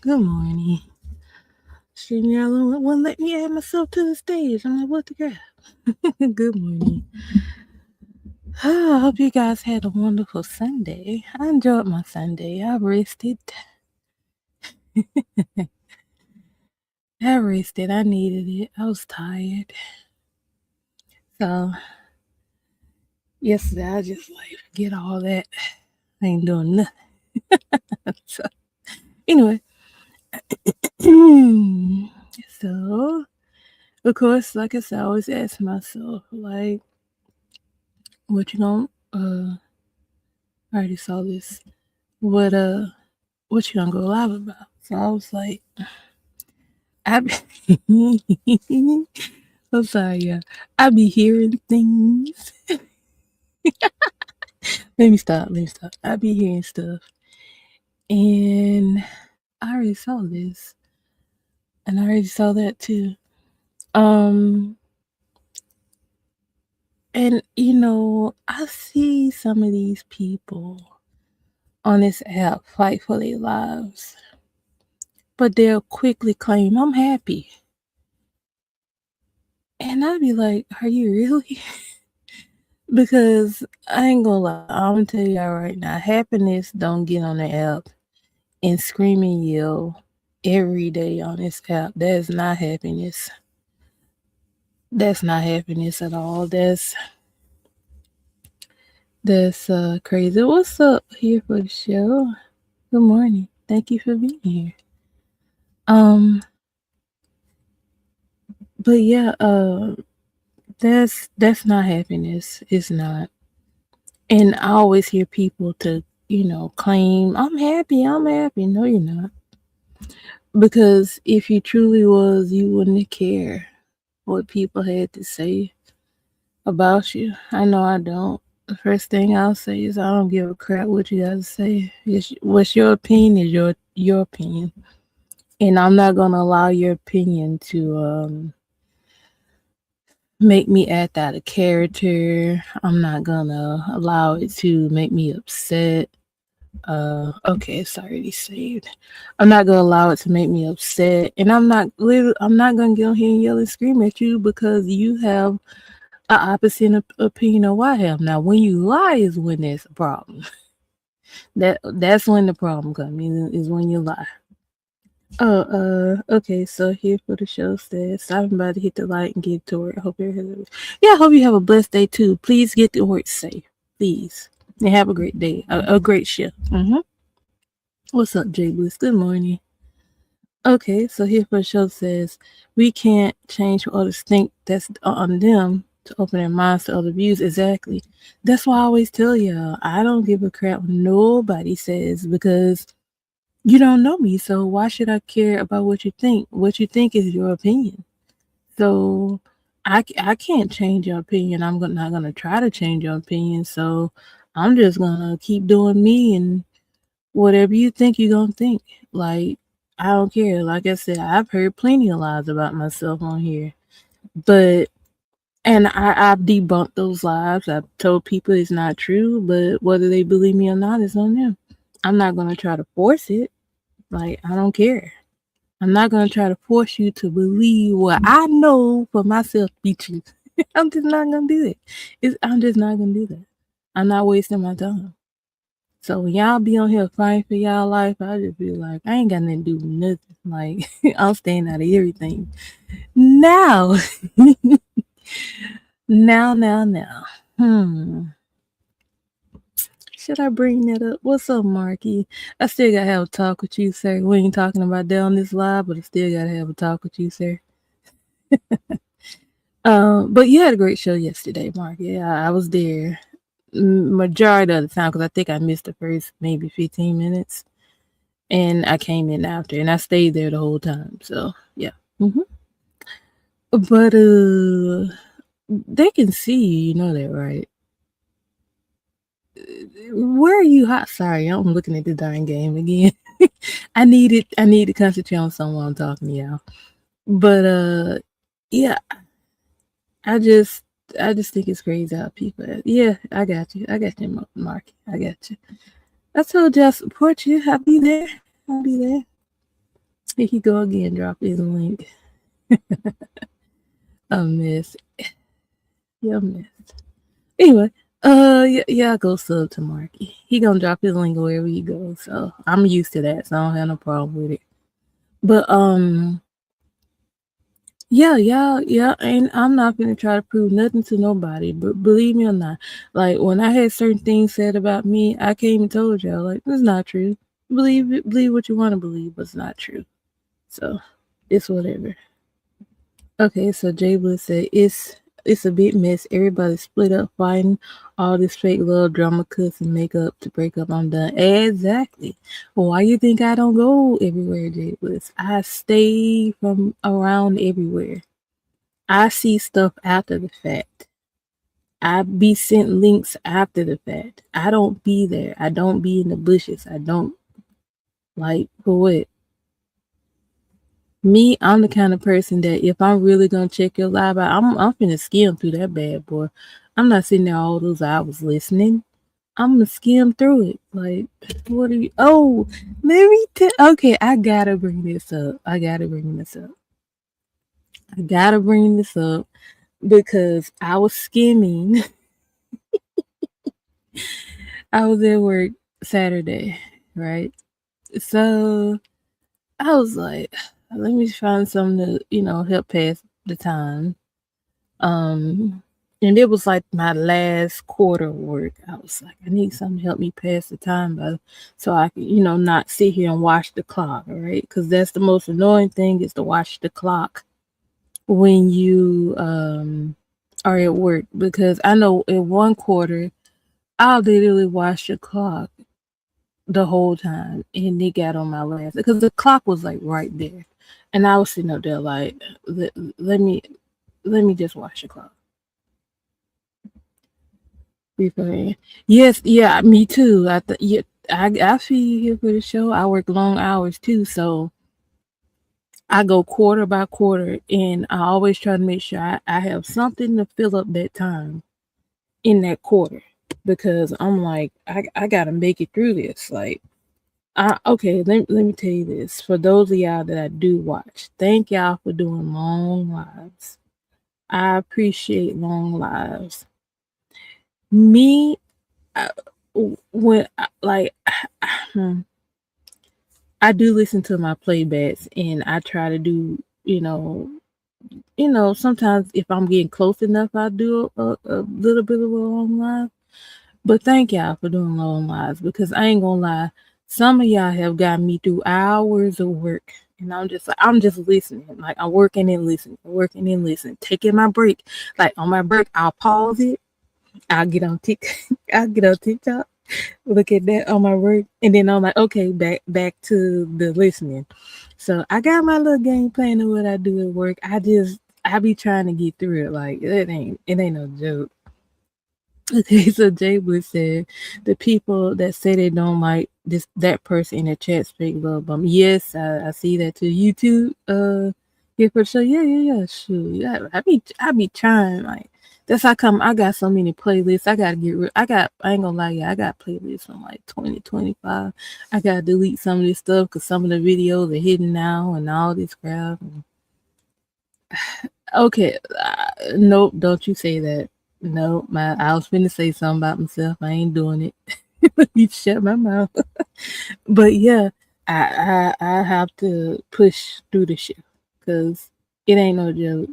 Good morning. StreamYard wouldn't let me add myself to the stage. I'm like, what the crap? Good morning. I hope you guys had a wonderful Sunday. I enjoyed my Sunday. I rested. I needed it. I was tired. So, yesterday I just like, forget all that. I ain't doing nothing. So, anyway. So, of course, like I said, I always ask myself, like, what you gonna, I already saw this. What you gonna go live about? So I was like, I'm sorry, yeah. I be hearing things. Let me stop. I be hearing stuff. And I already saw this. And I already saw that too. And I see some of these people on this app fight for their lives. But they'll quickly claim, I'm happy. And I'd be like, are you really? Because I ain't gonna lie, I'm gonna tell y'all right now, happiness don't get on the app and scream and yell every day on this app. That is not happiness. That's not happiness at all. That's crazy. What's up here for the show? Good morning. Thank you for being here. But yeah, that's not happiness. It's not. And I always hear people to, claim, I'm happy. No, you're not. Because if you truly was, you wouldn't care what people had to say about you. I know I don't. The first thing I'll say is I don't give a crap what you guys say. What's your opinion is your opinion. And I'm not gonna allow your opinion to make me act out of character. I'm not gonna allow it to make me upset. Okay, it's already saved. I'm not gonna allow it to make me upset, and I'm not gonna get on here and yell and scream at you because you have an opposite opinion of what I have. Now, when you lie is when there's a problem. That's when the problem comes is when you lie. Okay, so here for the show says, stopping by to hit the light and get to work. I hope I hope you have a blessed day too. Please get to work safe, please, and have a great day, a great shift. What's up, Jay Bliss? Good morning. Okay, so here for the show says, we can't change what others think. That's on them to open their minds to other views. Exactly. That's why I always tell y'all, I don't give a crap what nobody says because you don't know me. So why should I care about what you think? What you think is your opinion. So I can't change your opinion. Not going to try to change your opinion. So I'm just going to keep doing me, and whatever you think, you're going to think. Like, I don't care. Like I said, I've heard plenty of lies about myself on here. And I've debunked those lies. I've told people it's not true, but whether they believe me or not is on them. I'm not gonna try to force it. Like, I don't care. I'm not gonna try to force you to believe what I know for myself to be true. I'm just not gonna do it. I'm just not gonna do that. I'm not wasting my time. So when y'all be on here fighting for y'all life, I just be like, I ain't got nothing to do with nothing. Like, I'm staying out of everything. Now, now. Should I bring that up? What's up, Marky? I still gotta have a talk with you, sir. We ain't talking about that on this live, but I still gotta have a talk with you, sir. But you had a great show yesterday, Marky. Yeah, I was there majority of the time because I think I missed the first maybe 15 minutes, and I came in after, and I stayed there the whole time. So yeah. But they can see you. You know that, right? Where are you hot? Sorry, I'm looking at the darn game again. I need to concentrate on someone I'm talking to y'all. But yeah, I just think it's crazy how people. Yeah, I got you, Mark. I got you. I told you I support you. I'll be there. Here he go again. Drop his link. I miss. Yeah, I missed. Anyway, yeah, I go sub to Marky. He gonna drop his link wherever he goes, so I'm used to that, so I don't have no problem with it. But yeah, and I'm not gonna try to prove nothing to nobody. But believe me or not, like when I had certain things said about me, I came and told y'all like it's not true. Believe it, believe what you want to believe, but it's not true. So it's whatever. Okay, so Jay Bliss said it's a big mess. Everybody split up fighting. All this fake love, drama, cuss, and makeup to break up. I'm done. Exactly. Well, why you think I don't go everywhere, Jay Bliss? I stay from around everywhere. I see stuff after the fact. I be sent links after the fact. I don't be there. I don't be in the bushes. I don't like for what? Me, I'm the kind of person that if I'm really gonna check your live out, I'm finna skim through that bad boy. I'm not sitting there all those hours listening. I'm gonna skim through it. Like, what are you? Oh, let me tell. Okay, I gotta bring this up. I gotta bring this up because I was skimming. I was at work Saturday, right? So I was like, let me find something to, help pass the time. And it was like my last quarter work. I was like, I need something to help me pass the time so I can, not sit here and watch the clock, all right? Because that's the most annoying thing is to watch the clock when you are at work. Because I know in one quarter, I'll literally watch the clock the whole time, and it got on my last because the clock was like right there, and I was sitting up there like, let me just watch the clock. Yes, yeah, me too. I feel you here for the show. I work long hours too, so I go quarter by quarter, and I always try to make sure I have something to fill up that time in that quarter because I'm like, I gotta make it through this. Like, okay, let me tell you this. For those of y'all that I do watch, thank y'all for doing long lives. I appreciate long lives. Me, when I do listen to my playbacks, and I try to do, sometimes if I'm getting close enough, I do a little bit of a long live. But thank y'all for doing long lives because I ain't gonna lie, some of y'all have got me through hours of work. And I'm just listening. Like I'm working and listening, taking my break. Like on my break, I'll pause it. I'll get on TikTok, look at that on my work, and then I'm like, okay, back to the listening. So I got my little game plan of what I do at work. I be trying to get through it. Like it ain't no joke. Okay, so Jay Bliss said the people that say they don't like that person in the chat speak love bomb. Yes, I see that too. You too, here for the show. Yeah, sure. Yeah, I be trying like That's how come I got so many playlists. I gotta get rid. I ain't gonna lie, yeah, I got playlists from like 2025. I gotta delete some of this stuff because some of the videos are hidden now and all this crap. Okay, nope, don't you say that. Nope, I was finna say something about myself. I ain't doing it. Let me shut my mouth. But yeah, I have to push through the shit because it ain't no joke.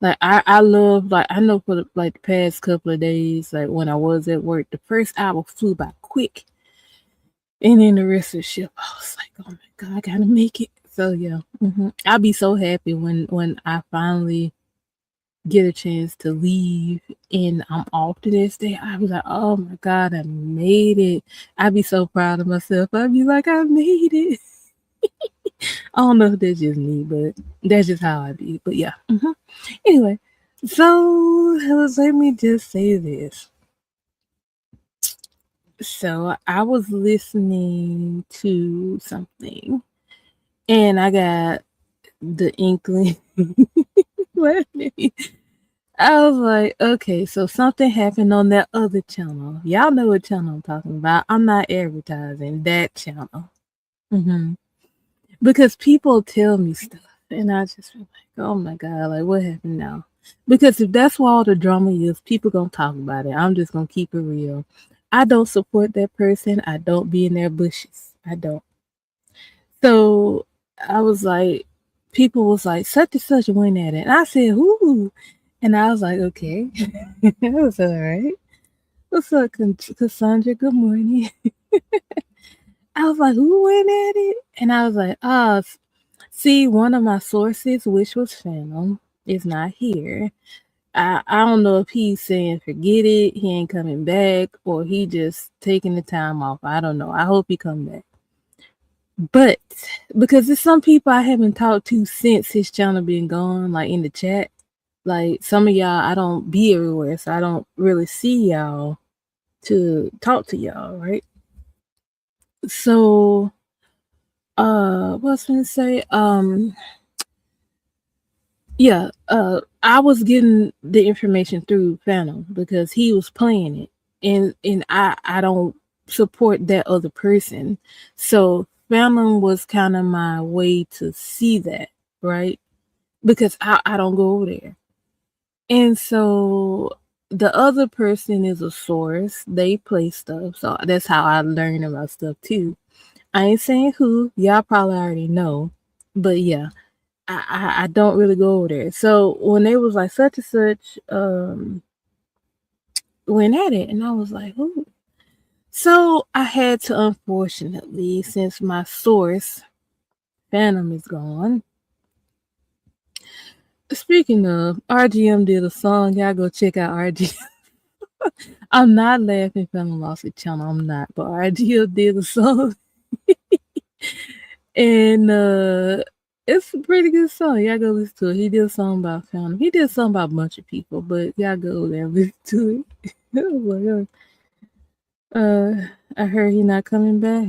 Like I love, like I know for the past couple of days, like when I was at work, the first hour flew by quick, and then the rest of the shift, I was like, oh my god, I gotta make it. So yeah, I'll be so happy when I finally get a chance to leave and I'm off the next day. I was like, oh my god, I made it. I'd be so proud of myself. I'd be like, I made it. I don't know if that's just me, but that's just how I be. But yeah. Anyway, so let me just say this. So I was listening to something and I got the inkling. I was like, okay, so something happened on that other channel. Y'all know what channel I'm talking about. I'm not advertising that channel. Because people tell me stuff and I just feel like, oh my god, like what happened now? Because if that's what all the drama is, people gonna talk about it. I'm just gonna keep it real. I don't support that person. I don't be in their bushes. I don't. So I was like, people was like, such and such went at it. And I said, who? And I was like, okay. It was all right. What's up, Cassandra? Good morning. I was like, who went at it? And I was like, see, one of my sources, which was Phantom, is not here. I don't know if he's saying forget it, he ain't coming back, or he just taking the time off. I don't know. I hope he come back. But because there's some people I haven't talked to since his channel been gone, like in the chat. Like some of y'all, I don't be everywhere, so I don't really see y'all to talk to y'all, right? So what was I gonna say? Yeah, I was getting the information through Phantom because he was playing it, and I don't support that other person, so Phantom was kind of my way to see that, right? Because I don't go over there, and so the other person is a source. They play stuff, so that's how I learn about stuff too. I ain't saying who, y'all probably already know, but yeah. I don't really go over there. So when they was like such and such went at it, and I was like, ooh. So I had to, unfortunately, since my source Phantom is gone. Speaking of, RGM did a song. Y'all go check out RGM. I'm not laughing. Phantom lost the channel. I'm not, but RGM did a song, and it's a pretty good song. Y'all go listen to it. He did a song about Phantom. He did a song about a bunch of people, but y'all go there and listen to it. Oh my god. I heard he not coming back.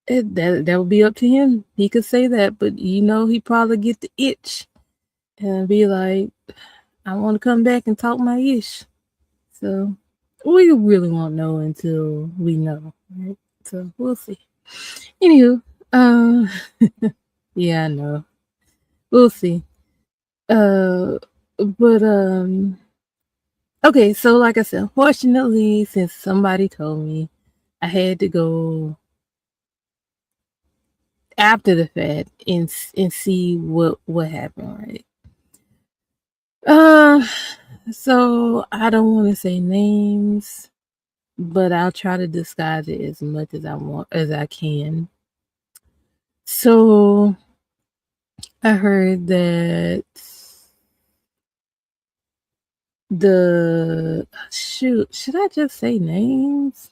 That would be up to him. He could say that, but you know he probably get the itch and be like, I want to come back and talk my ish. So we really won't know until we know, right? So we'll see. Anywho, yeah, I know. We'll see. But okay, so like I said, unfortunately, since somebody told me, I had to go after the fact and see what happened, right? So I don't want to say names, but I'll try to disguise it as much as I can. So I heard that should I just say names?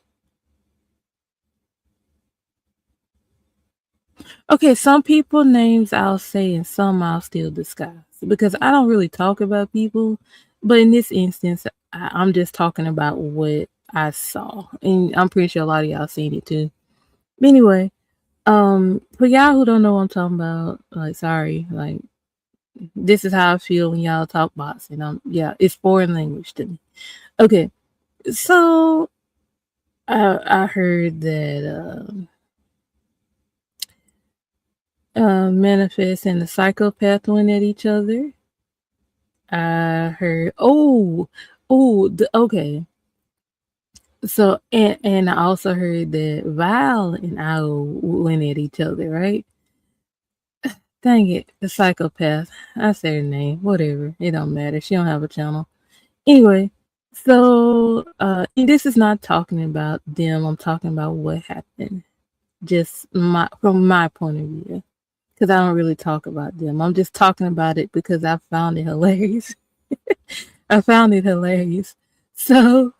Okay, some people names I'll say and some I'll still disguise because I don't really talk about people, but in this instance, I'm just talking about what I saw, and I'm pretty sure a lot of y'all seen it too. But anyway, for y'all who don't know what I'm talking about, like sorry, like This is how I feel when y'all talk boxing. Yeah, it's foreign language to me. Okay, so I heard that Manifest and the Psychopath went at each other. I heard okay. So and I also heard that Val and Ao went at each other, right? Dang it, the Psychopath. I said her name, whatever. It don't matter. She don't have a channel. Anyway, so and this is not talking about them. I'm talking about what happened. Just from my point of view. Because I don't really talk about them. I'm just talking about it because I found it hilarious. I found it hilarious. So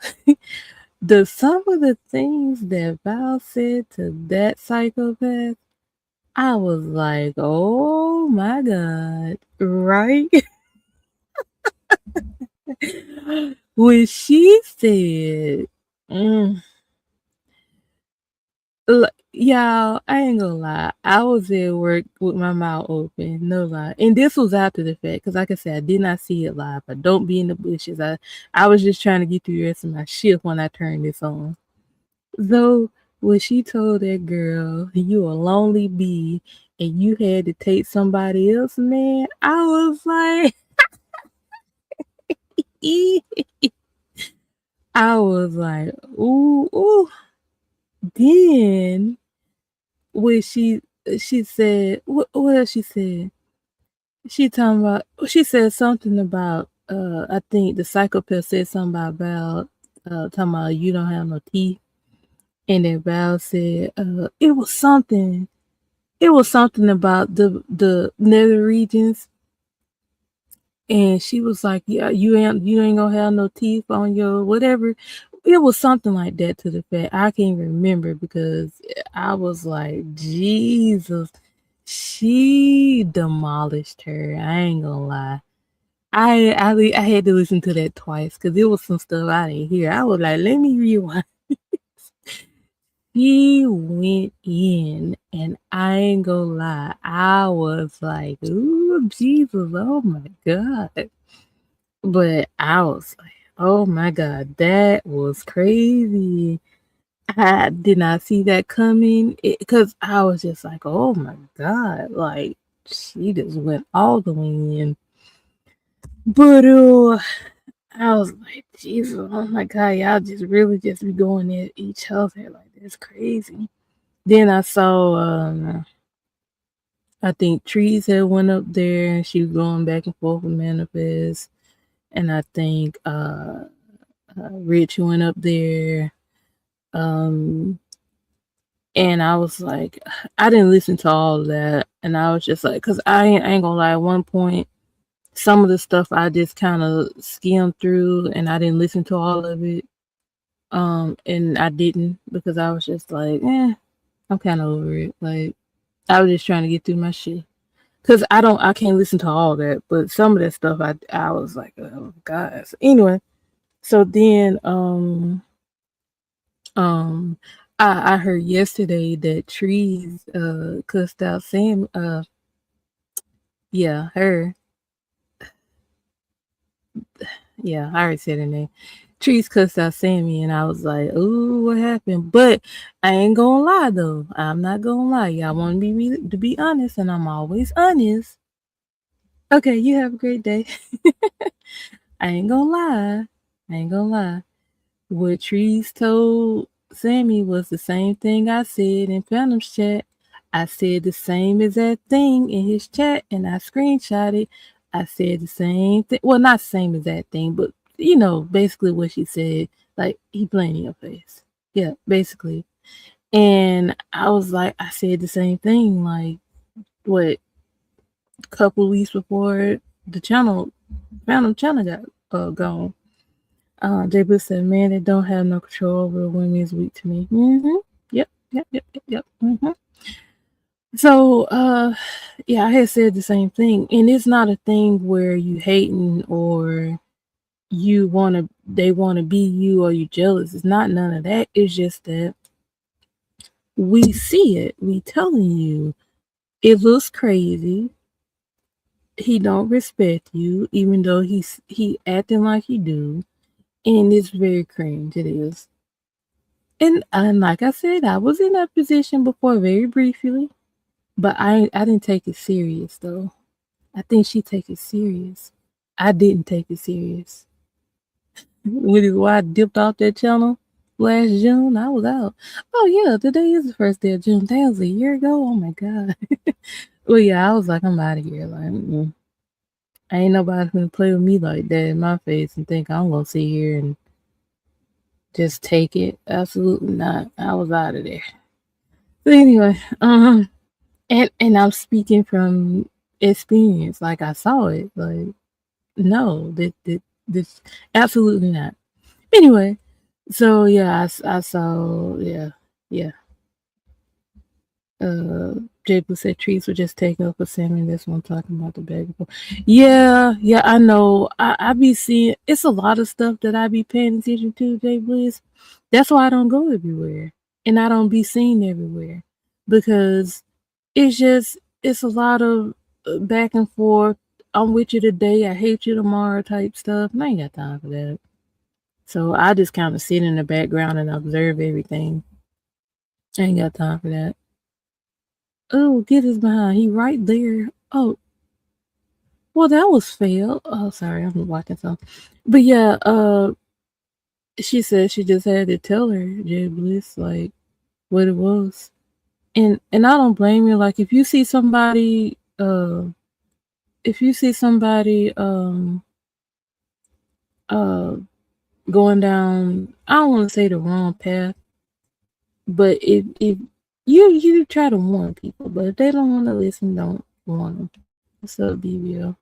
some of the things that Val said to that psychopath, I was like, oh my God, right? When she said, y'all, I ain't gonna lie. I was at work with my mouth open, no lie. And this was after the fact, because like I said, I did not see it live. I don't be in the bushes. I was just trying to get through the rest of my shift when I turned this on. Though when she told that girl, you a lonely bee and you had to take somebody else, man, I was like, I was like, ooh, ooh. Then when she said, what else she said? She said something about, I think the psychopath said something about talking about you don't have no teeth. And then Val said, it was something about the nether regions. And she was like, yeah, you ain't gonna have no teeth on your whatever. It was something like that to the fact. I can't remember because I was like, Jesus, she demolished her. I ain't gonna lie. I had to listen to that twice because it was some stuff I didn't hear. I was like, let me rewind. He went in, and I ain't gonna lie, I was like, ooh, Jesus, oh my God. But I was like, oh my God, that was crazy. I did not see that coming because I was just like, oh my God, like she just went all the way in. But I was like, Jesus, oh my God, y'all just really just be going at each other. Like, that's crazy. Then I saw, I think Trees had went up there and she was going back and forth with Manifest. And I think Rich went up there. And I was like, I didn't listen to all of that. And I was just like, because I ain't gonna lie, at one point, some of the stuff I just kind of skimmed through and I didn't listen to all of it. And I didn't because I was just like, I'm kind of over it. Like, I was just trying to get through my shit. Cause I can't listen to all that, but some of that stuff I was like, oh God. So anyway, so then I heard yesterday that Trees cussed out Sam yeah, her. Yeah, I already said her name. Trees cussed out Sammy, and I was like, "Ooh, what happened?" But I ain't gonna lie though. I'm not gonna lie. Y'all want me to be honest, and I'm always honest. Okay, you have a great day. I ain't gonna lie. I ain't gonna lie. What Trees told Sammy was the same thing I said in Phantom's chat. I said the same exact thing in his chat, and I screenshot it. I said the same thing. Well, not the same exact thing, but you know, basically what she said. Like, he playing in your face. Yeah, basically. And I was like, I said the same thing. Like, what, a couple weeks before the Phantom channel got gone. J Boo said, man, they don't have no control over women is weak to me. Mm-hmm. Yep. Mm-hmm. So, yeah, I had said the same thing. And it's not a thing where you hating or they want to be you or you jealous. It's not none of that. It's just that we see it. We telling you it looks crazy. he don't respect you, even though he acting like he do, and it's very cringe. It is. And like I said, I was in that position before, very briefly, but I didn't take it serious though. I think she take it serious. I didn't take it serious. Which is why I dipped off that channel last June. I was out. Oh yeah, today is the first day of June. That was a year ago. Oh my god. Well yeah, I was like, I'm out of here. Like, ain't nobody gonna play with me like that in my face and think I'm gonna sit here and just take it. Absolutely not. I was out of there. But anyway, and I'm speaking from experience. Like I saw it. Like no, this absolutely not. Anyway, so yeah, I saw yeah. J-Boo said trees were just taking up for salmon. That's what I'm talking about, the baby. Yeah, I know. I be seeing it's a lot of stuff that I be paying attention to, J-Boo. That's why I don't go everywhere. And I don't be seen everywhere. Because it's a lot of back and forth. I'm with you today, I hate you tomorrow type stuff. And I ain't got time for that. So I just kind of sit in the background and observe everything. I ain't got time for that. Oh, get his behind. He right there. Oh, well, that was fail. Oh, sorry, I'm watching something. But yeah, she said she just had to tell her, Jay Bliss, like what it was. And I don't blame you. Like if you see somebody uh going down, I don't want to say the wrong path, but if you try to warn people, but if they don't want to listen, don't warn them. What's up, BBL?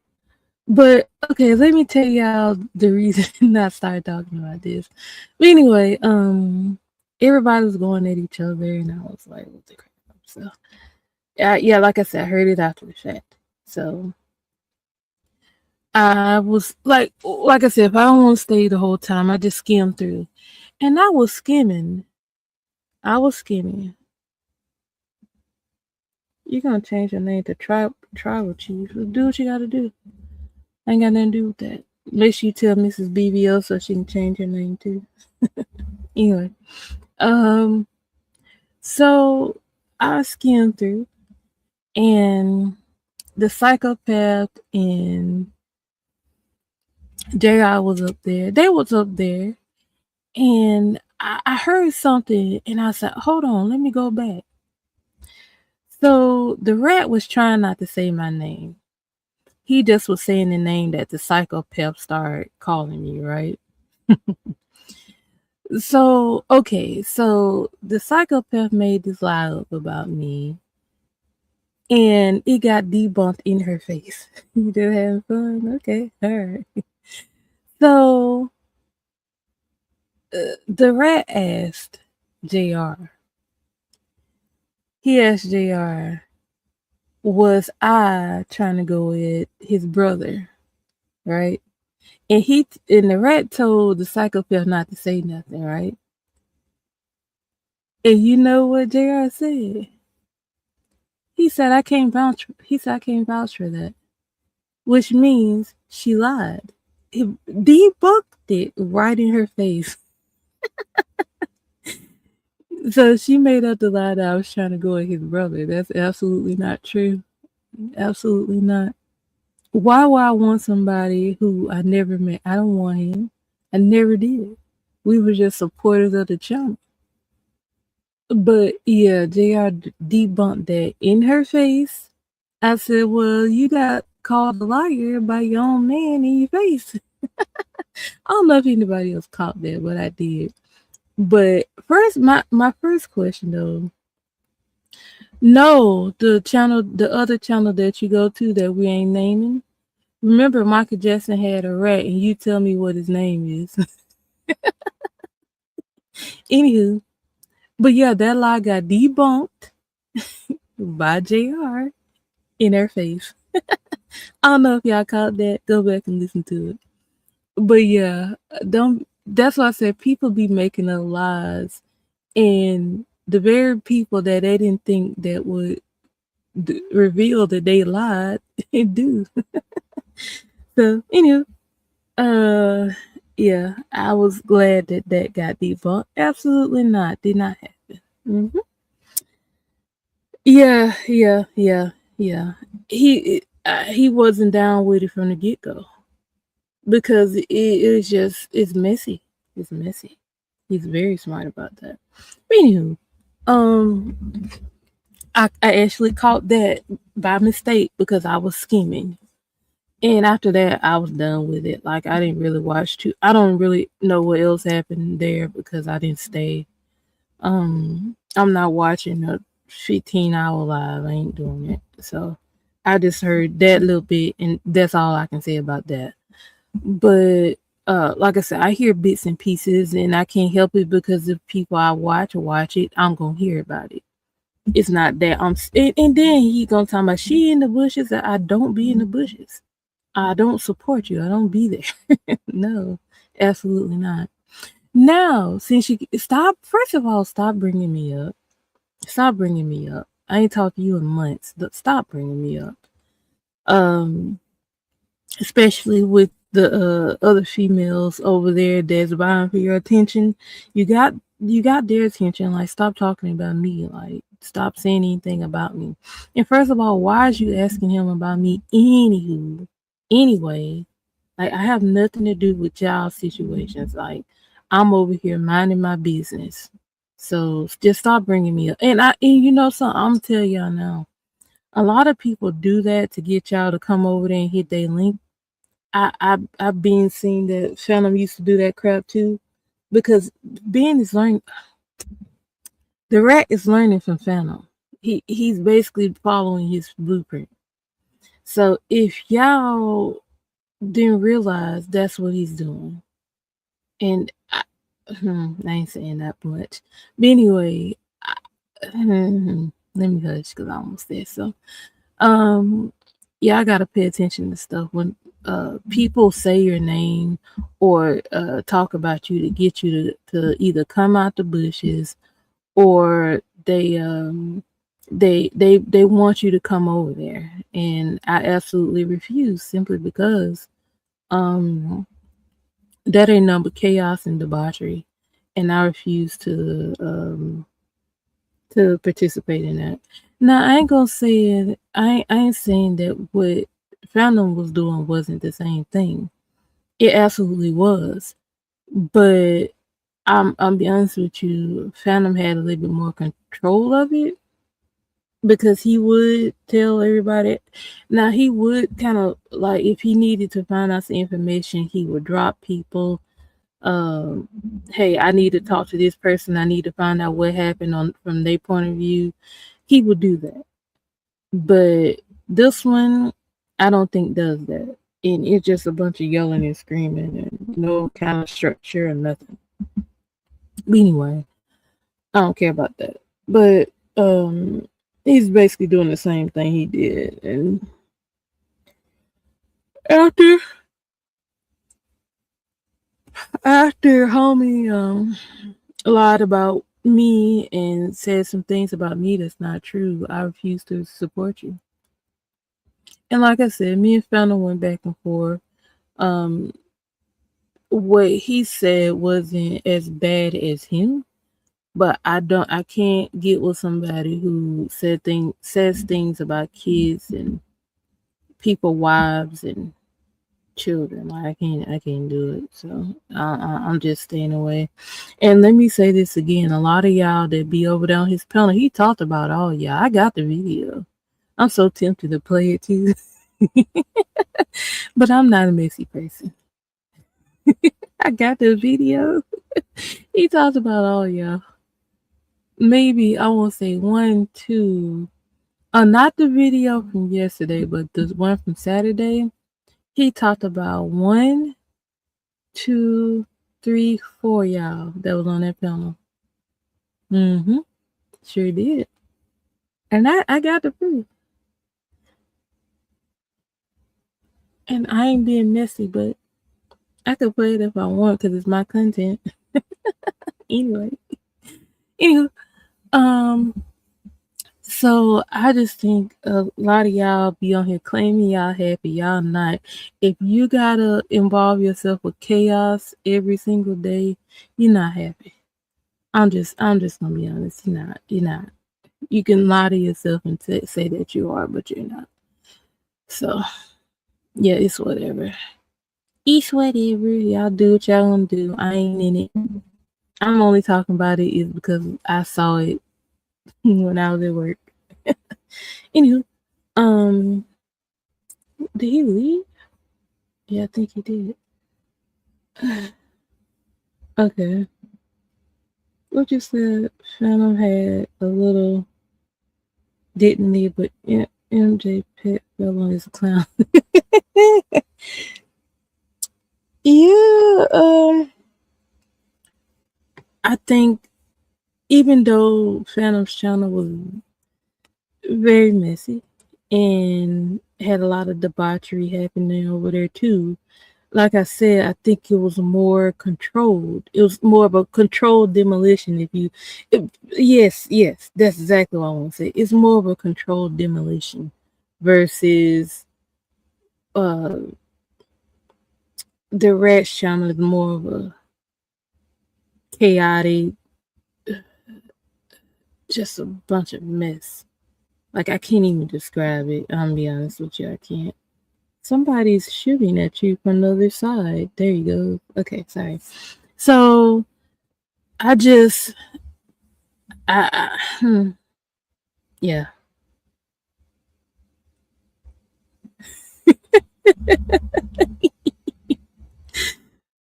But okay, let me tell y'all the reason I started talking about this. But anyway, everybody was going at each other, and I was like, "What the crap?" So, yeah, like I said, I heard it after the fact. So I was like I said, if I don't want to stay the whole time, I just skim through, and I was skimming. I was skimming. You're gonna change your name to Tribal Chief. Do what you gotta do. I ain't got nothing to do with that. Make sure you tell Mrs. BBL so she can change her name too. Anyway, so I skimmed through, and the psychopath and JR was up there. They was up there, and I heard something, and I said, "Hold on, let me go back." So the rat was trying not to say my name. He just was saying the name that the psychopath started calling me, right? So, okay, so the psychopath made this lie up about me, and it got debunked in her face. You just having fun? Okay, all right. So, the rat asked JR. He asked JR, was I trying to go with his brother, right? And the rat told the psychopath not to say nothing, right? And you know what JR said? He said I can't vouch. He said I can't vouch for that, which means she lied. He debunked it right in her face. So she made up the lie that I was trying to go with his brother. That's absolutely not true. Absolutely not. Why would I want somebody who I never met? I don't want him. I never did. We were just supporters of the channel. But yeah, JR debunked that in her face. I said, well, you got called a liar by your own man in your face. I don't know if anybody else caught that, but I did. But first, my first question though, no, the other channel that you go to that we ain't naming. Remember, Michael Jackson had a rat, and you tell me what his name is. Anywho, but yeah, that lie got debunked by JR in her face. I don't know if y'all caught that. Go back and listen to it. But yeah, don't. That's why I said people be making up lies, and the very people that they didn't think that would reveal that they lied and do. So, anyway, uh, yeah, I was glad that that got debunked. Absolutely not. Did not happen. Yeah, yeah, yeah, yeah. He wasn't down with it from the get go because it's just it's messy. It's messy. He's very smart about that. Anywho, um, I actually caught that by mistake because I was scheming. And after that, I was done with it. Like I didn't really watch too. I don't really know what else happened there because I didn't stay. I'm not watching a 15-hour live. I ain't doing it. So I just heard that little bit, and that's all I can say about that. But like I said, I hear bits and pieces, and I can't help it because if people I watch it, I'm gonna hear about it. It's not that and then he gonna talk about she in the bushes. I don't be in the bushes. I don't support you. I don't be there. No, absolutely not. Now, since you stop, first of all, stop bringing me up. Stop bringing me up. I ain't talked to you in months. Stop bringing me up. Um, especially with the other females over there that's vying for your attention. You got their attention. Like, stop talking about me. Like, stop saying anything about me. And first of all, why is you asking him about me? Anywho, anyway, like I have nothing to do with y'all situations. Like, I'm over here minding my business. So just stop bringing me up. And you know something, I'm gonna tell y'all now. A lot of people do that to get y'all to come over there and hit their link. I've been seeing that Phantom used to do that crap too, because Ben is learning. The rat is learning from Phantom. He's basically following his blueprint. So if y'all didn't realize that's what he's doing, and I ain't saying that much, but anyway, let me hush because I almost said so. Yeah, I gotta pay attention to stuff when people say your name or talk about you to get you to either come out the bushes or they want you to come over there, and I absolutely refuse simply because um that ain't number chaos and debauchery, and I refuse to participate in that. Now I ain't gonna say it. I ain't saying that what Phantom was doing wasn't the same thing. It absolutely was, but I'm be honest with you. Phantom had a little bit more control of it because he would tell everybody. Now he would kind of like if he needed to find out some information, he would drop people. Um, hey, I need to talk to this person. I need to find out what happened on from their point of view. He would do that. But this one, I don't think does that. And it's just a bunch of yelling and screaming and no kind of structure or nothing. But anyway, I don't care about that. But he's basically doing the same thing he did. And after homie lied about me and said some things about me that's not true, I refuse to support you. And like I said, me and Phantom went back and forth. Um, what he said wasn't as bad as him, but I can't get with somebody who says things about kids and people wives and children. Like I can't do it. So I'm just staying away. And let me say this again: a lot of y'all that be over there on his panel, he talked about all y'all. I got the video. I'm so tempted to play it too, but I'm not a messy person. I got the video. He talked about all y'all. Maybe I won't say 1, 2. Not the video from yesterday, but the one from Saturday. He talked about 1, 2, 3, 4 y'all that was on that panel. Sure did. And I got the proof. And I ain't being messy, but I could play it if I want because it's my content. Anyway. Anywho, So I just think a lot of y'all be on here claiming y'all happy, y'all not. If you gotta involve yourself with chaos every single day, you're not happy. I'm just gonna be honest. You're not. You're not. You can lie to yourself and say that you are, but you're not. So yeah, it's whatever. It's whatever. Y'all do what y'all gonna do. I ain't in it. I'm only talking about it is because I saw it when I was at work. Anywho, um, did he leave? Yeah, I think he did. Okay. What you said, Phantom had a little, didn't he? But MJ Pet fell on his clown. Yeah, I think even though Phantom's channel was very messy and had a lot of debauchery happening over there too, like I said, I think it was more controlled. It was more of a controlled demolition. Yes, that's exactly what I want to say. It's more of a controlled demolition versus uh the Rat's channel is more of a chaotic, just a bunch of mess. Like I can't even describe it. I'm gonna be honest with you, I can't. Somebody's shooting at you from the other side. There you go. Okay, sorry. So I just yeah.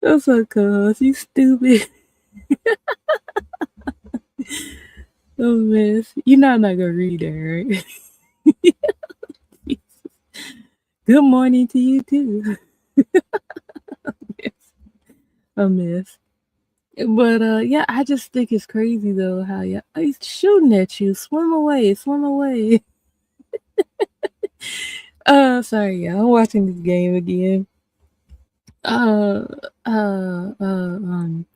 That's so cuz you stupid. Oh mess. You know I'm not gonna read that, right? Good morning to you too. A mess. But yeah, I just think it's crazy though how he's shooting at you. Swim away, swim away. Sorry, y'all. I'm watching this game again. Uh, uh, uh, um,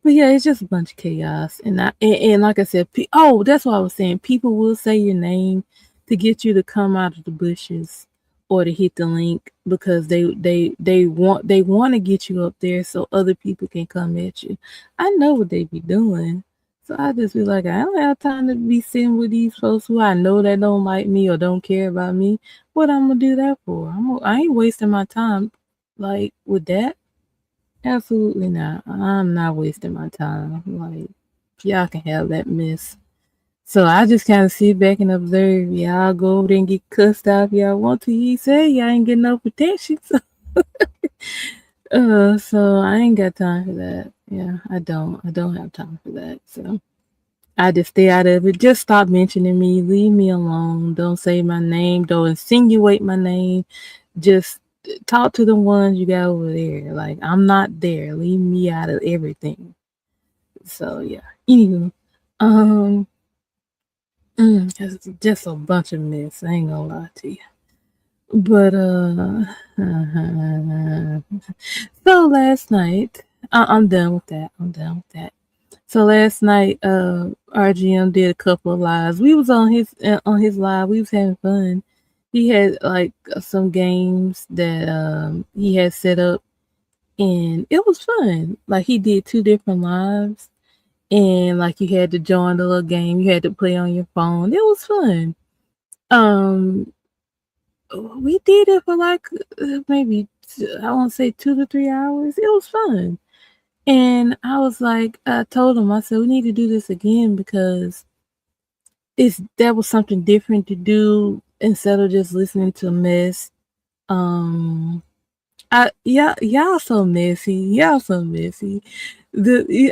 but yeah, it's just a bunch of chaos, and like I said, that's what I was saying. People will say your name to get you to come out of the bushes or to hit the link because they want to get you up there so other people can come at you. I know what they be doing, so I just be like, I don't have time to be sitting with these folks who I know that don't like me or don't care about me. What I'm gonna do that for? I ain't wasting my time like with that. Absolutely not. I'm not wasting my time. Like, y'all can have that mess. So I just kind of sit back and observe. Y'all go over there and get cussed out if y'all want to. He said y'all ain't getting no protection. So I ain't got time for that. Yeah, I don't. I don't have time for that. So I just stay out of it. Just stop mentioning me. Leave me alone. Don't say my name. Don't insinuate my name. Just talk to the ones you got over there. Like I'm not there. Leave me out of everything. So yeah. Anywho, um, it's just a bunch of mess. I ain't gonna lie to you. But so last night, I'm done with that. I'm done with that. So last night, RGM did a couple of lives. We was on his live. We was having fun. He had like some games that he had set up, and it was fun. Like he did 2 different lives, and like you had to join the little game. You had to play on your phone. It was fun. Um, we did it for like maybe I won't say 2 to 3 hours. It was fun. And I was like, I told him, I said, we need to do this again because that was something different to do instead of just listening to a mess. Um, y'all so messy. Y'all so messy.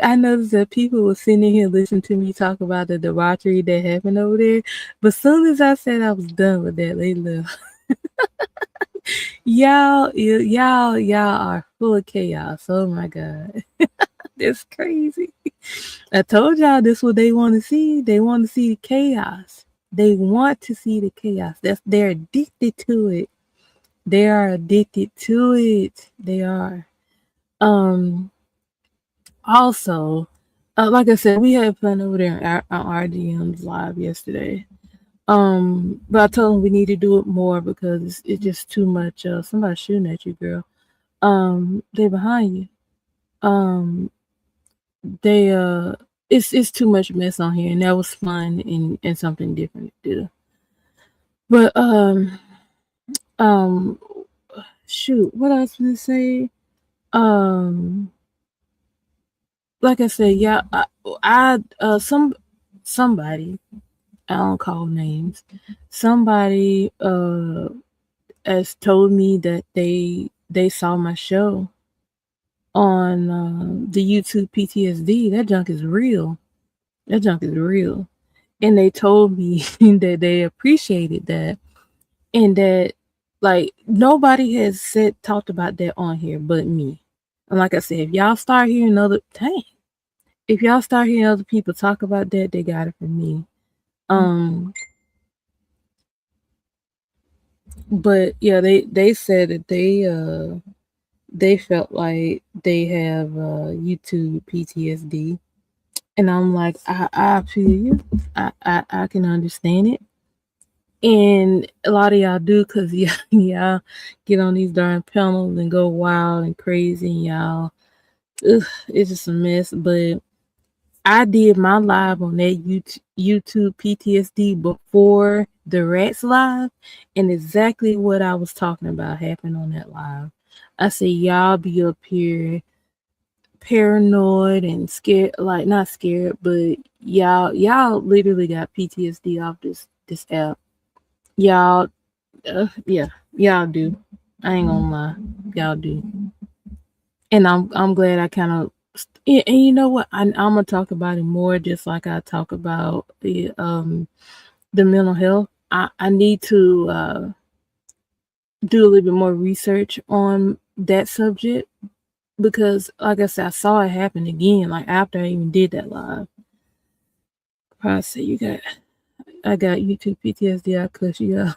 I noticed that people were sitting here listening to me talk about the debauchery that happened over there. But soon as I said I was done with that, they left. Y'all are full of chaos. Oh my god. That's crazy. I told y'all this what they want to see. They want to see the chaos. They want to see the chaos. They're addicted to it. They are addicted to it. They are. Also, like I said, we had fun over there on RDM's live yesterday. But I told them we need to do it more because it's just too much. Somebody shooting at you, girl. They behind you. Um, they it's too much mess on here, and that was fun and something different to do. But um, shoot, what else was I say? Um, like I said, yeah, somebody, I don't call names. Somebody has told me that they saw my show on the YouTube PTSD. That junk is real. That junk is real. And they told me that they appreciated that, and that like nobody has talked about that on here but me. And like I said, if y'all start hearing if y'all start hearing other people talk about that, they got it from me. But yeah, they said that they felt like they have YouTube PTSD, and I'm like, I feel you. I can understand it. And a lot of y'all do, because y'all get on these darn panels and go wild and crazy, and y'all, it's just a mess. But I did my live on that YouTube PTSD before the Rats live, and exactly what I was talking about happened on that live. I said, y'all be up here paranoid and scared, like not scared, but y'all literally got PTSD off this app. Y'all, yeah, y'all do. I ain't gonna lie, y'all do. And I'm glad I kind of, and you know what, I'm gonna talk about it more, just like I talk about the mental health. I need to do a little bit more research on that subject, because like I said, I saw it happen again, like after I even did that live. I say I got YouTube PTSD. I cuss you out.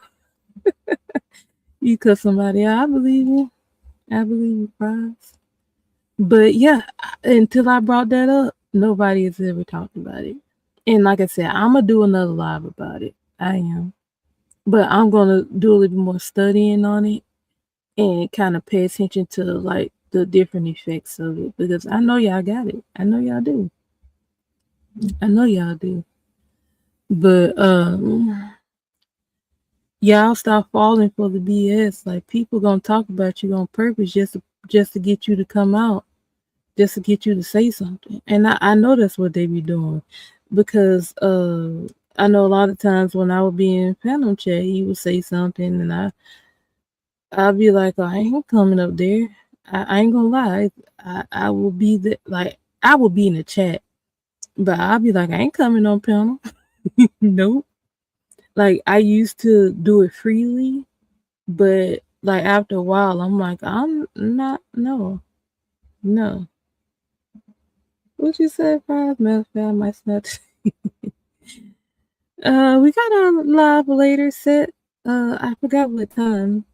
You cuss somebody out. I believe you. I believe you, Prize. But yeah, until I brought that up, nobody has ever talked about it. And like I said, I'm gonna do another live about it. I am. But I'm gonna do a little bit more studying on it and kind of pay attention to like the different effects of it, because I know y'all got it. I know y'all do. I know y'all do. But y'all stop falling for the BS. Like, people gonna talk about you on purpose just to get you to come out, just to get you to say something. And I know that's what they be doing, because I know a lot of times when I would be in Phantom chat, he would say something, and I'd be like, oh, I ain't coming up there. I ain't gonna lie. I will be I will be in the chat, but I'll be like, I ain't coming on panel. Nope. Like, I used to do it freely, but like after a while, I'm like, I'm not. No. What you said, Prize? Matter of fact, I might snap. We got a live later set. I forgot what time.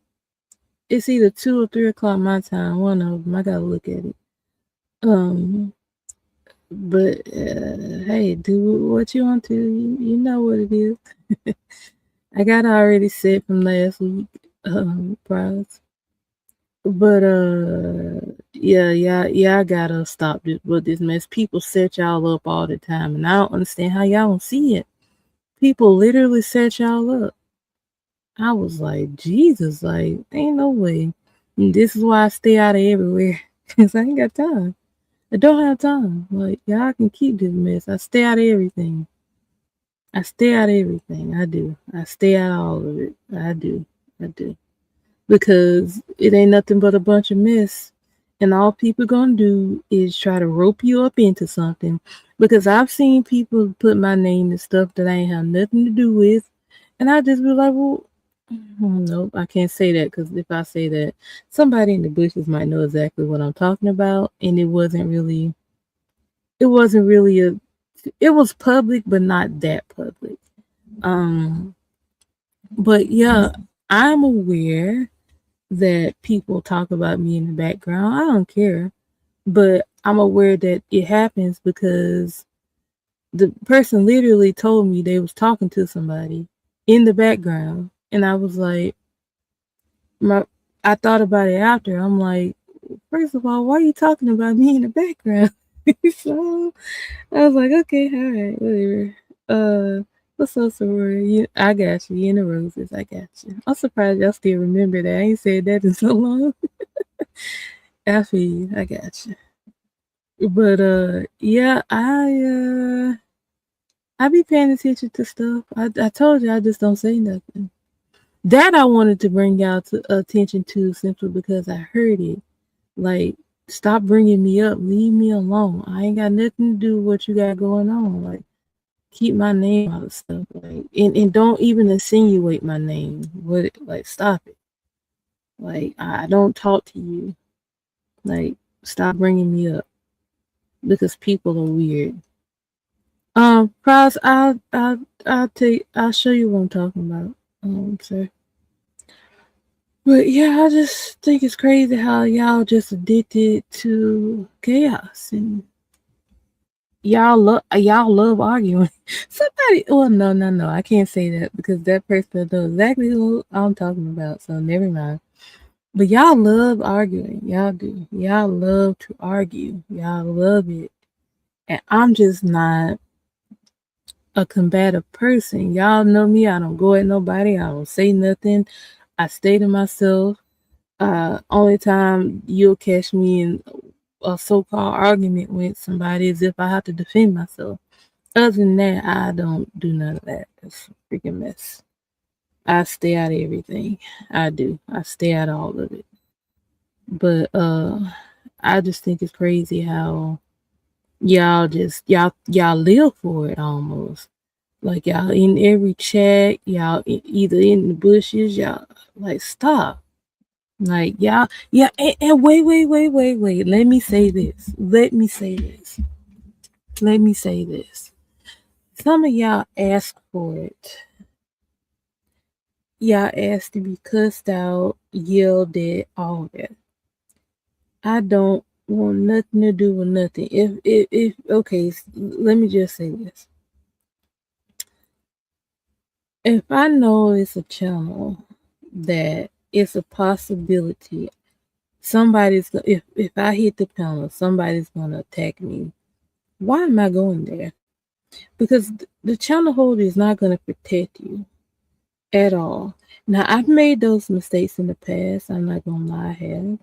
It's either 2 or 3 o'clock my time. One of them. I gotta look at it. But hey, do what you want to. You know what it is. I got already set from last week. Prize. But yeah, I gotta stop with this mess. People set y'all up all the time, and I don't understand how y'all don't see it. People literally set y'all up. I was like, Jesus, like, ain't no way. And this is why I stay out of everywhere, because I ain't got time. I don't have time. Like, y'all can keep this mess. I stay out of everything. I stay out of everything. I do. I stay out of all of it. I do. Because it ain't nothing but a bunch of mess. And all people gonna do is try to rope you up into something. Because I've seen people put my name in stuff that I ain't have nothing to do with. And I just be like, well, nope, I can't say that, because if I say that, somebody in the bushes might know exactly what I'm talking about. And it wasn't really it was public, but not that public. But yeah, I'm aware that people talk about me in the background. I don't care, but I'm aware that it happens because the person literally told me they was talking to somebody, in the background. And I was like, I thought about it after. I'm like, first of all, why are you talking about me in the background? So I was like, okay, all right, whatever. What's up, sorority? I got you. You and the roses, I got you. I'm surprised y'all still remember that. I ain't said that in so long. I feel you. I got you. But yeah, I be paying attention to stuff. I told you I just don't say nothing. That I wanted to bring y'all to attention to simply because I heard it. Like, stop bringing me up. Leave me alone. I ain't got nothing to do with what you got going on. Like, keep my name out of stuff. Like, and don't even insinuate my name. What? Like, stop it. Like, I don't talk to you. Like, stop bringing me up because people are weird. Prize, I'll show you what I'm talking about. Sir. But yeah, I just think it's crazy how y'all just addicted to chaos and y'all love arguing. Somebody, well, no, I can't say that because that person knows exactly who I'm talking about. So never mind. But y'all love arguing. Y'all do. Y'all love to argue. Y'all love it. And I'm just not a combative person. Y'all know me. I don't go at nobody. I don't say nothing. I stay to myself. Only time you'll catch me in a so-called argument with somebody is if I have to defend myself. Other than that, I don't do none of that. It's a freaking mess. I stay out of everything. I do. I stay out of all of it. But I just think it's crazy how y'all live for it almost. Like y'all in every chat, y'all either in the bushes, y'all like stop. Like y'all, yeah, and wait. Let me say this. Some of y'all ask for it. Y'all asked to be cussed out, yelled at, all that. I don't want nothing to do with nothing. If okay, let me just say this. If I know it's a channel that it's a possibility if I hit the panel, somebody's gonna attack me. Why am I going there? Because the channel holder is not gonna protect you at all. Now I've made those mistakes in the past. I'm not gonna lie, I have.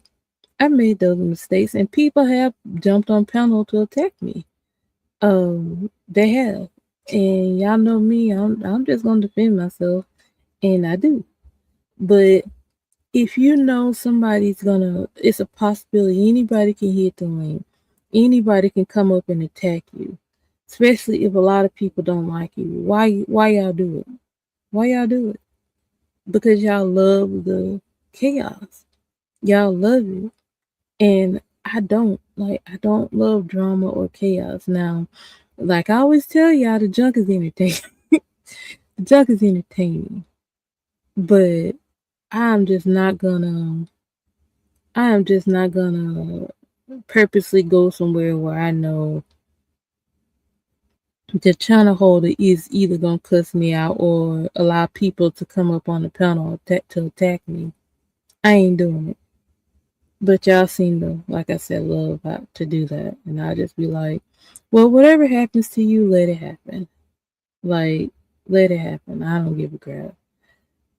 I've made those mistakes, and people have jumped on panel to attack me. They have, and y'all know me. I'm just gonna defend myself, and I do. But if you know it's a possibility anybody can hit the link, anybody can come up and attack you, especially if a lot of people don't like you. Why y'all do it? Why y'all do it? Because y'all love the chaos. Y'all love it. And I don't love drama or chaos. Now, like I always tell y'all, the junk is entertaining. The junk is entertaining. But I am just not gonna purposely go somewhere where I know the channel holder is either gonna cuss me out or allow people to come up on the panel to attack me. I ain't doing it. But y'all seem to, like I said, love to do that. And I just be like, well, whatever happens to you, let it happen. Like, let it happen. I don't give a crap.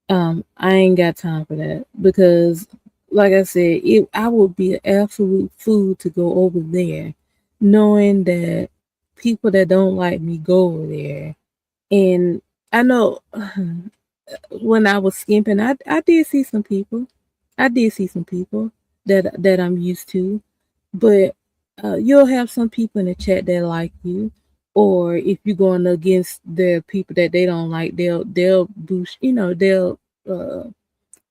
I ain't got time for that because, like I said, I would be an absolute fool to go over there, knowing that people that don't like me go over there. And I know when I was skimping, I did see some people. I did see some people that I'm used to, but you'll have some people in the chat that like you, or if you're going against the people that they don't like, they'll boost, they'll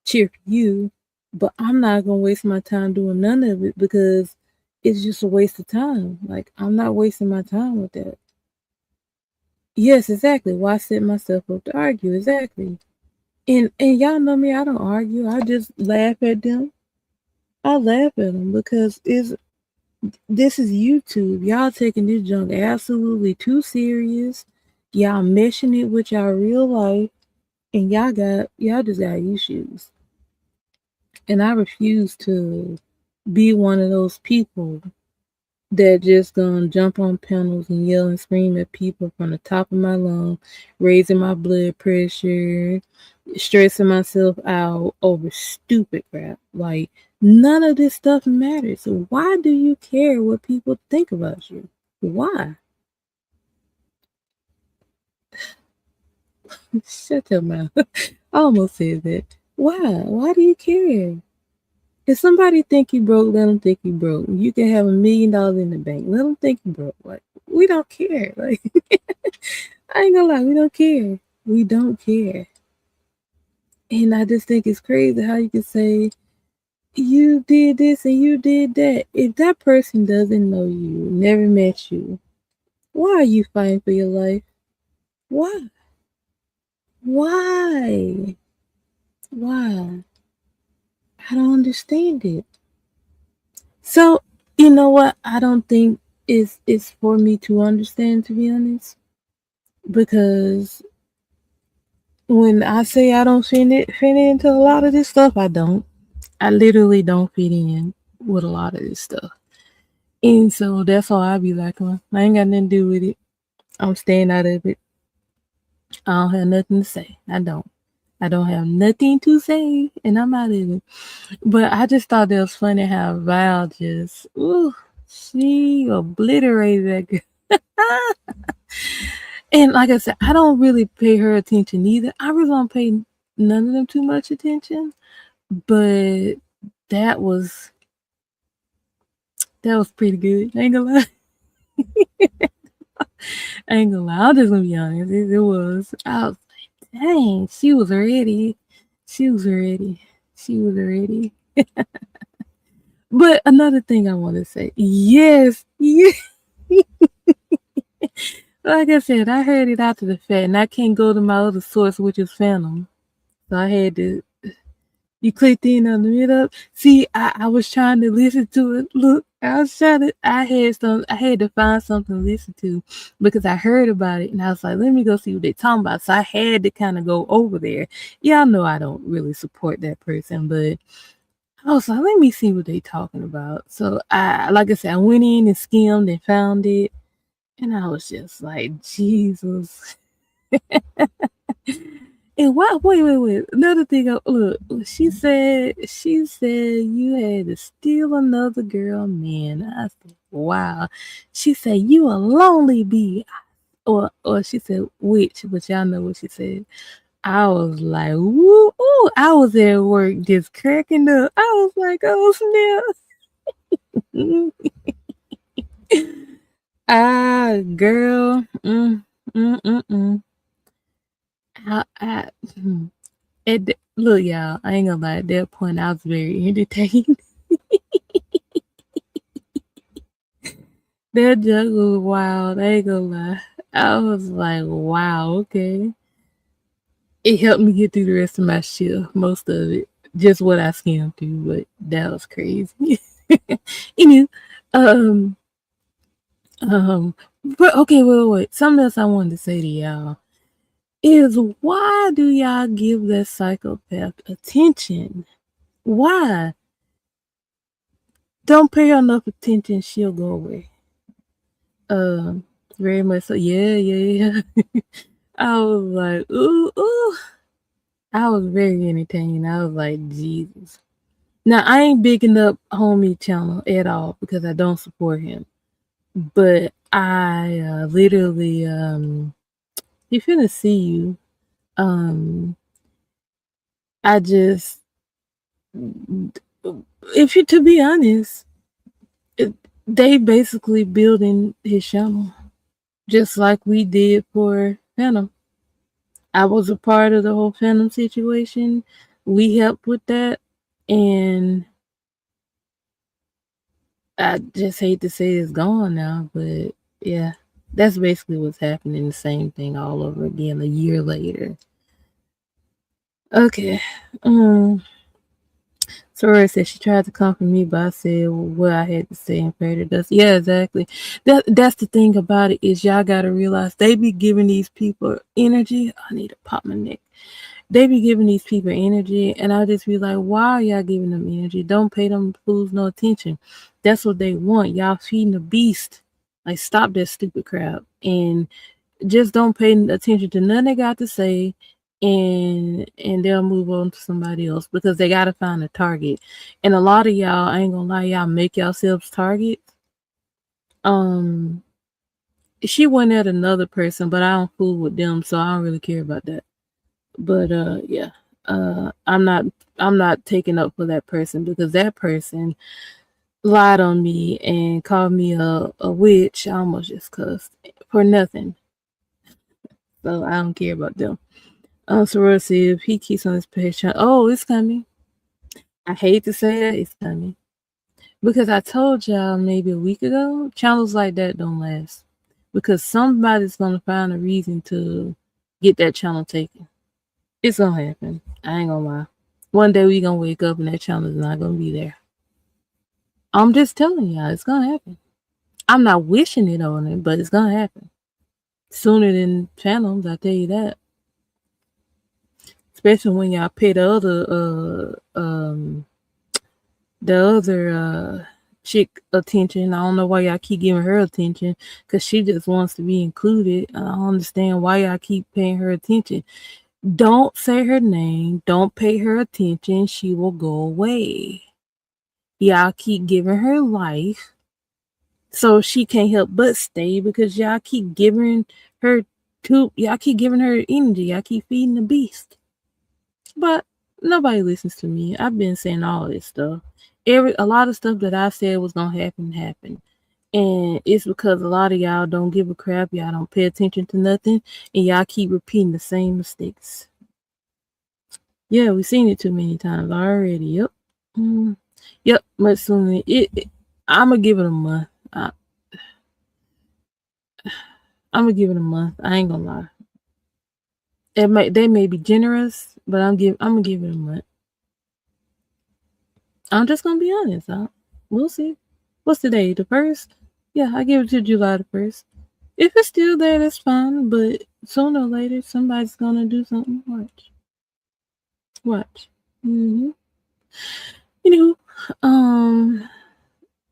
cheer for you. But I'm not gonna waste my time doing none of it because it's just a waste of time. Like I'm not wasting my time with that. Yes, exactly. Why set myself up to argue? Exactly. And y'all know me, I don't argue. I just laugh at them. I laugh at them because this is YouTube. Y'all taking this junk absolutely too serious. Y'all meshing it with y'all real life. And y'all just got issues. And I refuse to be one of those people that just gonna jump on panels and yell and scream at people from the top of my lungs, raising my blood pressure, stressing myself out over stupid crap. Like, none of this stuff matters. So why do you care what people think about you? Why? Shut your mouth. I almost said that. Why? Why do you care? If somebody think you broke, let them think you broke. You can have $1 million in the bank. Let them think you broke. Like, we don't care. Like, I ain't gonna lie, we don't care. We don't care. And I just think it's crazy how you can say you did this and you did that. If that person doesn't know you, never met you, why are you fighting for your life? Why? Why? Why? I don't understand it. So, you know what? I don't think it's for me to understand, to be honest. Because when I say I don't fit into a lot of this stuff, I don't. I literally don't fit in with a lot of this stuff. And so that's all I be like, well, I ain't got nothing to do with it. I'm staying out of it. I don't have nothing to say. I don't. I don't have nothing to say, and I'm out of it. But I just thought it was funny how Val just, ooh, she obliterated that girl. And like I said, I don't really pay her attention either. I really don't pay none of them too much attention. But that was pretty good. I ain't gonna lie. I ain't gonna lie. I'm just gonna be honest. It was. I was like, dang, she was ready. She was ready. She was ready. But another thing I want to say, yes. Like I said, I heard it after the fact, and I can't go to my other source, which is Phantom. So I had to. You clicked in on the middle. See, I was trying to listen to it. Look, I had to find something to listen to because I heard about it and I was like, let me go see what they're talking about. So I had to kind of go over there. Y'all know I don't really support that person, but I was like, let me see what they're talking about. So like I said, I went in and skimmed and found it. And I was just like, Jesus. And what? Wait. Another thing. Look, she said you had to steal another girl, man. I said, wow. She said you a lonely bee, or she said witch, but y'all know what she said. I was like, woo, ooh. I was at work just cracking up. I was like, oh snap. Girl. I look, y'all, I ain't gonna lie, at that point I was very entertained. That joke was wild, I ain't gonna lie. I was like, wow, okay. It helped me get through the rest of my shift, most of it. Just what I skimmed through, but that was crazy. Anyway, um, but okay, wait. Something else I wanted to say to y'all is why do y'all give that psychopath attention? Why? Don't pay her enough attention, she'll go away. Very much so. Yeah. I was like, ooh. I was very entertained. I was like, Jesus. Now I ain't bigging up homie channel at all because I don't support him. But I literally he finna see you. I just, if you to be honest, they basically building his channel just like we did for Phantom. I was a part of the whole Phantom situation. We helped with that, and I just hate to say it's gone now, but yeah, that's basically what's happening. The same thing all over again a year later. Okay. Soraya said she tried to comfort me, but I said what I had to say in prayer to dust. Yeah, exactly. That's the thing about it is y'all gotta realize they be giving these people energy. I need to pop my neck. They be giving these people energy, and I just be like, why are y'all giving them energy? Don't pay them fools no attention. That's what they want. Y'all feeding the beast. Like, stop that stupid crap. And just don't pay attention to nothing they got to say, and they'll move on to somebody else because they gotta find a target. And a lot of y'all, I ain't gonna lie, y'all make yourselves targets. She went at another person, but I don't fool with them, so I don't really care about that. But yeah. I'm not taking up for that person because that person lied on me and called me a witch. I almost just cussed for nothing. So I don't care about them. Sorora said if he keeps on his page, oh, it's coming. I hate to say that, it's coming. Because I told y'all maybe a week ago, channels like that don't last. Because somebody's gonna find a reason to get that channel taken. It's gonna happen. I ain't gonna lie. One day we gonna wake up and that channel is not gonna be there. I'm just telling y'all, it's gonna happen. I'm not wishing it on it, but it's gonna happen. Sooner than channels, I tell you that. Especially when y'all pay the other chick attention. I don't know why y'all keep giving her attention because she just wants to be included. I don't understand why y'all keep paying her attention. Don't say her name. Don't pay her attention. She will go away. Y'all keep giving her life so she can't help but stay because y'all keep giving her y'all keep giving her energy. Y'all keep feeding the beast. But nobody listens to me. I've been saying all this stuff. A lot of stuff that I said was gonna happen. And it's because a lot of y'all don't give a crap. Y'all don't pay attention to nothing. And y'all keep repeating the same mistakes. Yeah, we've seen it too many times already. Yep. Yep, much sooner. I'm gonna give it a month. I'm gonna give it a month. I ain't gonna lie. They may be generous, but I'm gonna give it a month. I'm just gonna be honest. We'll see. What's today? The 1st? Yeah, I give it to July the 1st. If it's still there, that's fine. But sooner or later, somebody's gonna do something. Watch. Anywho,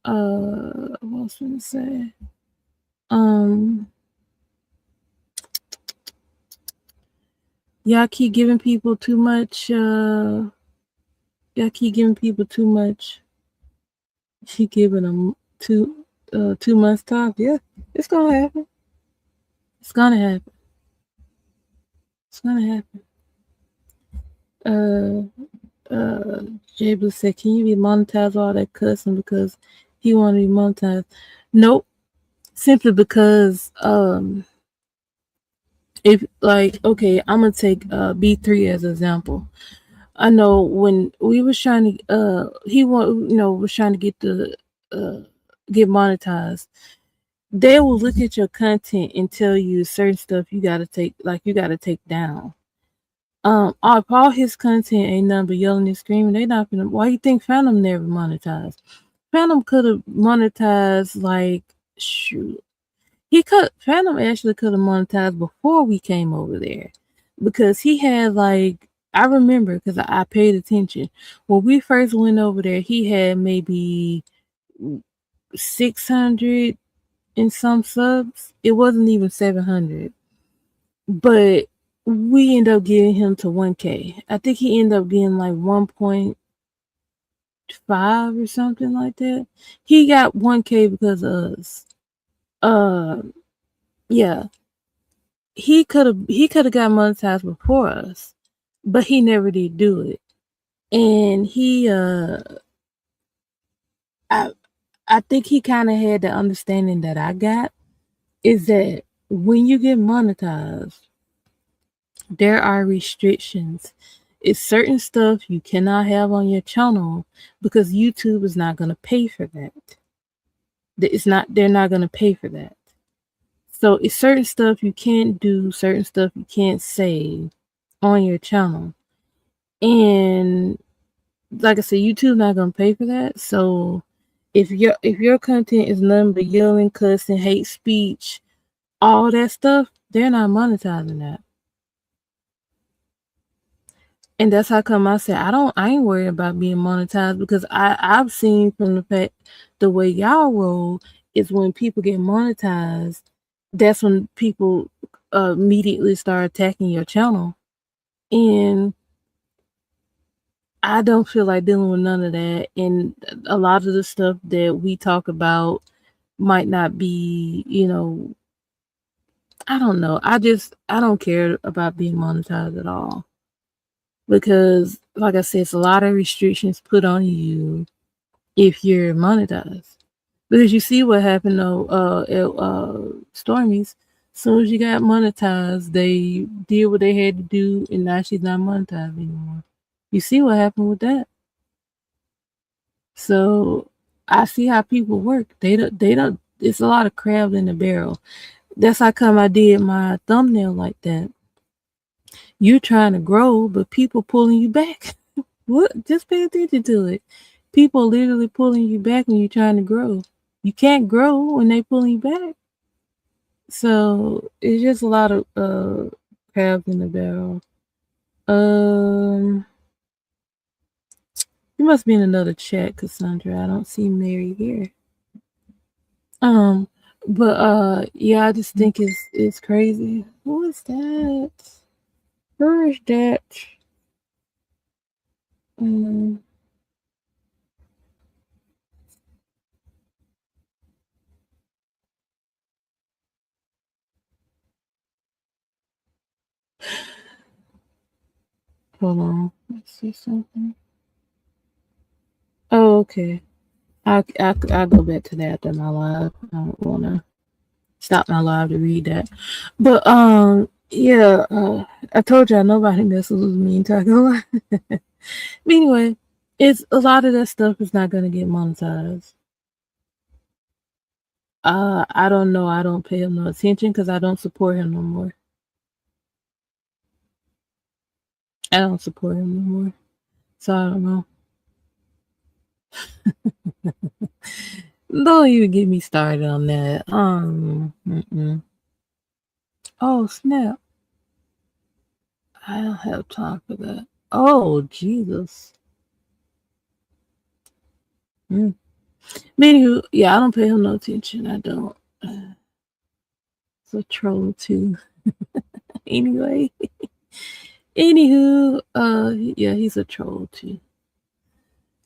what else was I gonna say? Y'all keep giving people too much. Y'all keep giving people too much. She giving them 2 months talk. Yeah, it's gonna happen. It's gonna happen. It's gonna happen. Jay Blue said, "Can you be monetized all that cussing because he want to be monetized?" Nope. Simply because if okay, I'm gonna take B3 as an example. I know when we was trying to was trying to get the get monetized. They will look at your content and tell you certain stuff you gotta take down. All his content ain't nothing but yelling and screaming. They not gonna. Why you think Phantom never monetized? Phantom could have monetized shoot. Phantom actually could have monetized before we came over there, because he had I remember because I paid attention when we first went over there. He had maybe 600 and some subs. It wasn't even 700, but we ended up getting him to 1K. I think he ended up getting 1.5 or something like that. He got 1K because of us. Yeah. He could have got monetized before us, but he never did do it. And he I think he kind of had the understanding that I got, is that when you get monetized, there are restrictions. It's certain stuff you cannot have on your channel because YouTube is not going to pay for that. They're not going to pay for that. So it's certain stuff you can't do, certain stuff you can't say on your channel. And like I said, YouTube not going to pay for that. So if your content is nothing but yelling, cussing, hate speech, all that stuff, they're not monetizing that. And that's how come I said I ain't worried about being monetized, because I've seen from the fact the way y'all roll is when people get monetized, that's when people immediately start attacking your channel. And I don't feel like dealing with none of that. And a lot of the stuff that we talk about might not be, I don't know. I don't care about being monetized at all. Because like I said, it's a lot of restrictions put on you if you're monetized. Because you see what happened though, at Stormy's. As soon as you got monetized, they did what they had to do, and now she's not monetized anymore. You see what happened with that? So I see how people work. They don't. It's a lot of crabs in the barrel. That's how come I did my thumbnail like that. You trying to grow, but people pulling you back. What? Just pay attention to it. People literally pulling you back when you're trying to grow. You can't grow when they pulling you back. So it's just a lot of crabs in the barrel. You must be in another chat, Cassandra. I don't see Mary here. But yeah, I just think it's crazy. Who is that? Who is that? Hold on. Let's see something. Oh, okay. I'll go back to that after my live. I don't wanna stop my live to read that. But yeah, I told y'all nobody messes with me in talking a lot. But anyway, it's a lot of that stuff is not gonna get monetized. I don't know. I don't pay him no attention because I don't support him no more. I don't support him no more. So I don't know. Don't even get me started on that. Oh snap! I don't have time for that. Oh Jesus. Mm. Anywho, yeah, I don't pay him no attention. I don't. It's a troll too. Anyway. Anywho, yeah, he's a troll too.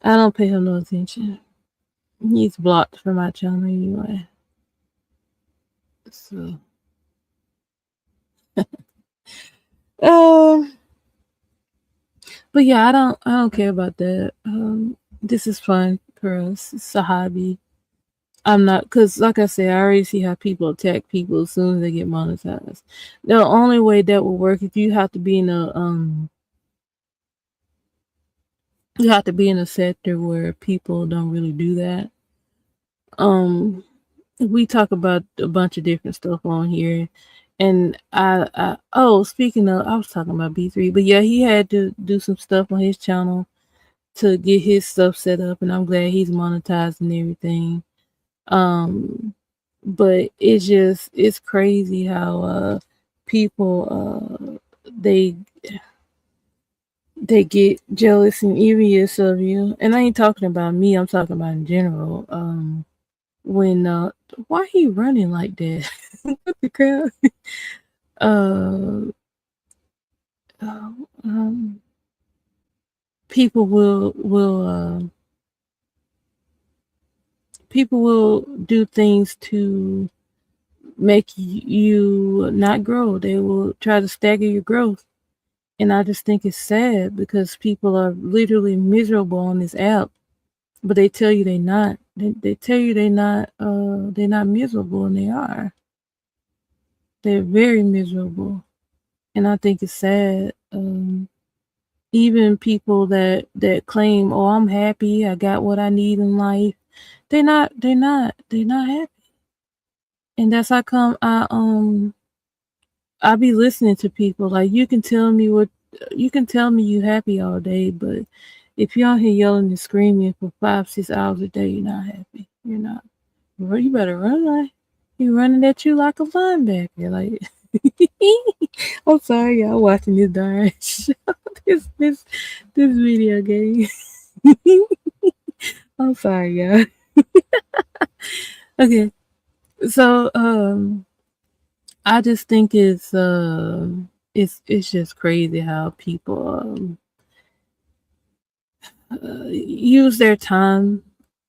I don't pay him no attention. He's blocked from my channel anyway. So, but yeah, I don't care about that. This is fun for us. It's a hobby. I'm not, because like I said, I already see how people attack people as soon as they get monetized. The only way that will work if you have to be in a sector where people don't really do that. We talk about a bunch of different stuff on here, and speaking of, I was talking about B3, but yeah, he had to do some stuff on his channel to get his stuff set up, and I'm glad he's monetized and everything. But it's crazy how people they get jealous and envious of you. And I ain't talking about me, I'm talking about in general. When why he running like that? What the crap? uh, people will do things to make you not grow. They will try to stagger your growth. And I just think it's sad because people are literally miserable on this app, but they tell you they're not. They tell you they're not miserable, and they are. They're very miserable. And I think it's sad. Even people that claim, "Oh, I'm happy. I got what I need in life." They're not happy. And that's how come I be listening to people. Like, you can tell me you happy all day, but if you're out here yelling and screaming for 5-6 hours a day, you're not happy. You're not. Well, you better run. Like, he running at you like a linebacker. Like, I'm sorry, y'all watching this darn show. this video game. I'm sorry, y'all. Okay, so I just think it's just crazy how people use their time.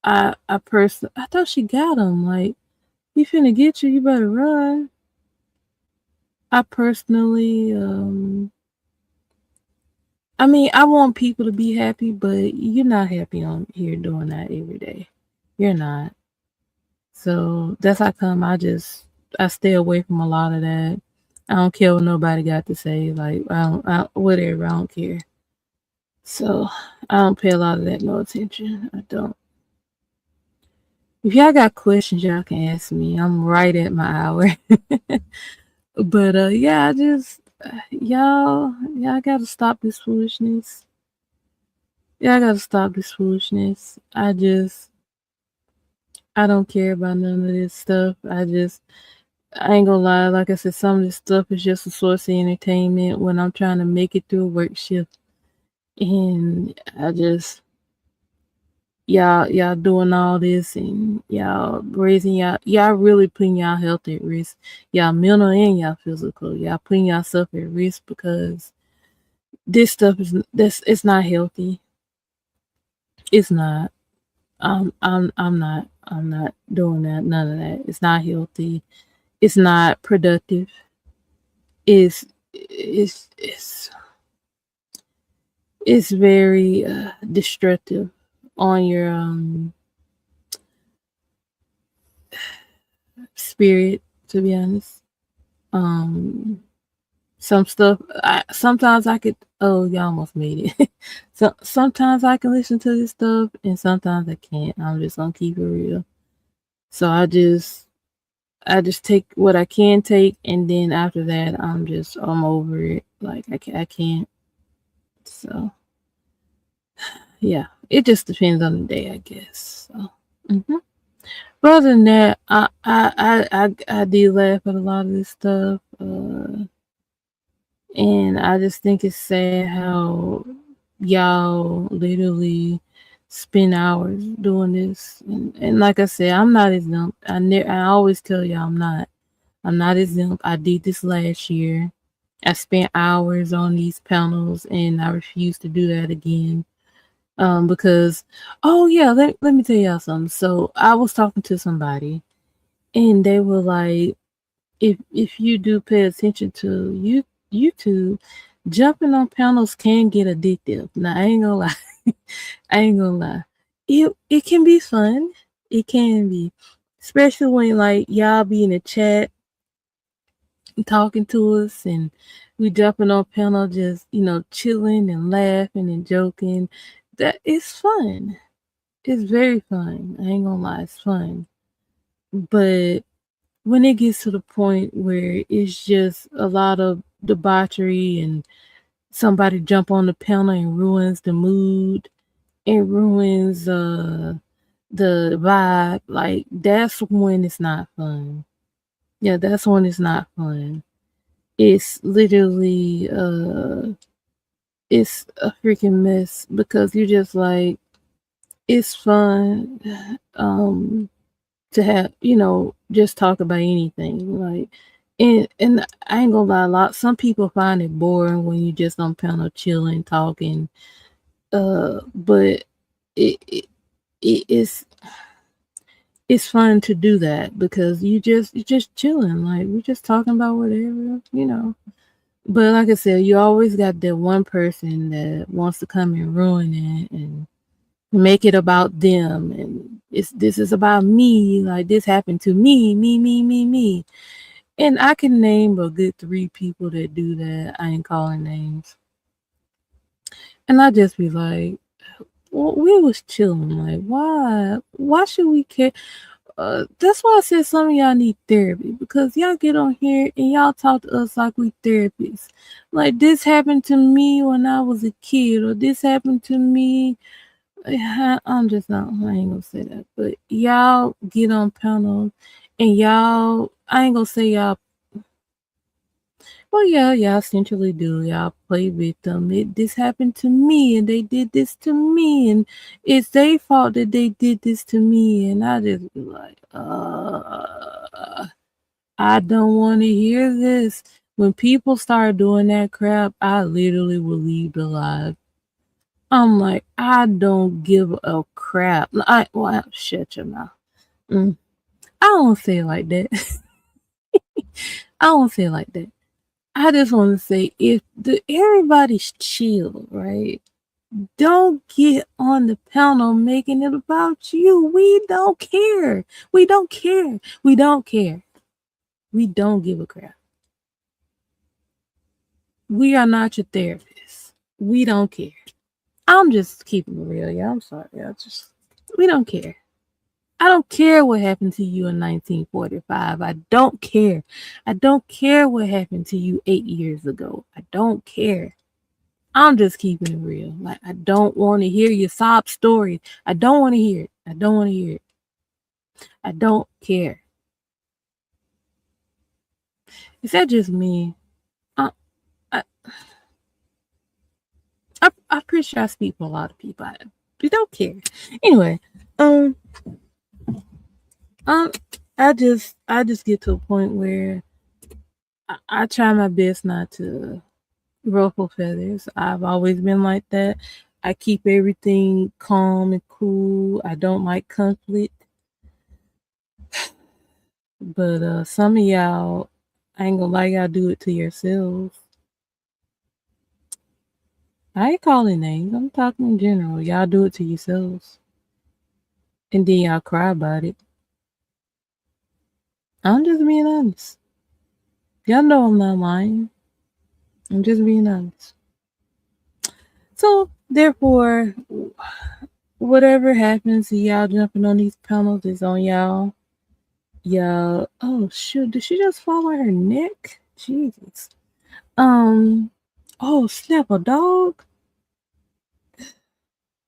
I thought she got him. Like, he finna get you. You better run. I personally, I mean, I want people to be happy, but you're not happy on here doing that every day. You're not. So that's how come I stay away from a lot of that. I don't care what nobody got to say. Like, whatever. I don't care. So I don't pay a lot of that no attention. I don't. If y'all got questions, y'all can ask me. I'm right at my hour. But yeah, I just y'all gotta stop this foolishness. Y'all gotta stop this foolishness. I don't care about none of this stuff. I ain't gonna lie, like I said, some of this stuff is just a source of entertainment when I'm trying to make it through a work shift. And I just y'all doing all this and y'all raising y'all really putting y'all health at risk. Y'all mental and y'all physical. Y'all putting yourself at risk because this stuff it's not healthy. It's not. I'm not doing that. None of that. It's not healthy. It's not productive. It's it's it's it's very destructive on your spirit, to be honest. Some stuff sometimes I could y'all almost made it. So sometimes I can listen to this stuff and sometimes I can't. I'm just gonna keep it real. So I just take what I can take, and then after that, I'm over it. Like I can't. So yeah, it just depends on the day, I guess. So, but other than that, I do laugh at a lot of this stuff, and I just think it's sad how y'all literally spend hours doing this. And like I said, I'm not exempt. I always tell y'all I'm not. I'm not exempt. I did this last year. I spent hours on these panels and I refuse to do that again. Because oh yeah, let me tell y'all something. So I was talking to somebody and they were like, if you do pay attention to YouTube, jumping on panels can get addictive. Now I ain't gonna lie. I ain't gonna lie. It can be fun. It can be. Especially when like y'all be in the chat talking to us and we jumping on panel just, chilling and laughing and joking. That is fun. It's very fun. I ain't gonna lie, it's fun. But when it gets to the point where it's just a lot of debauchery and somebody jump on the panel and ruins the mood, it ruins the vibe, like that's when it's not fun. Yeah, that's when it's not fun. It's literally it's a freaking mess because you're just like it's fun to have, just talk about anything. Like and I ain't gonna lie, some people find it boring when you just on panel chilling, talking. But it it's fun to do that because you're just chilling. Like we're just talking about whatever. But like I said, you always got that one person that wants to come and ruin it and make it about them, and this is about me. Like this happened to me. And I can name a good 3 people that do that. I ain't calling names. And I just be like, well, we was chilling. Like, why should we care? That's why I said some of y'all need therapy because y'all get on here and y'all talk to us like we therapists. Like this happened to me when I was a kid, or this happened to me. I'm just not. I ain't gonna say that, but y'all get on panels and y'all. I ain't gonna say y'all. Well, yeah, y'all essentially do. Y'all play victim. This happened to me, and they did this to me, and it's their fault that they did this to me. And I just be like, I don't want to hear this. When people start doing that crap, I literally will leave the live. I'm like, I don't give a crap. Shut your mouth. I don't say it like that. I don't say it like that. I just want to say, if everybody's chill, right? Don't get on the panel making it about you. We don't care. We don't care. We don't care. We don't give a crap. We are not your therapist. We don't care. I'm just keeping it real, yeah. I'm sorry, yeah. We don't care. I don't care what happened to you in 1945. I don't care. I don't care what happened to you 8 years ago. I don't care. I'm just keeping it real. Like, I don't want to hear your sob story. I don't want to hear it. I don't want to hear it. I don't care. Is that just me? I, I, I'm pretty sure I speak for a lot of people. I don't care. Anyway, I just get to a point where I try my best not to ruffle feathers. I've always been like that. I keep everything calm and cool. I don't like conflict. But some of y'all, I ain't gonna lie, y'all do it to yourselves. I ain't calling names. I'm talking in general. Y'all do it to yourselves. And then y'all cry about it. I'm just being honest. Y'all know I'm not lying. I'm just being honest. So, therefore, whatever happens to y'all jumping on these panels is on y'all. Y'all, oh shoot, did she just fall on her neck? Jesus. Oh snap, a dog?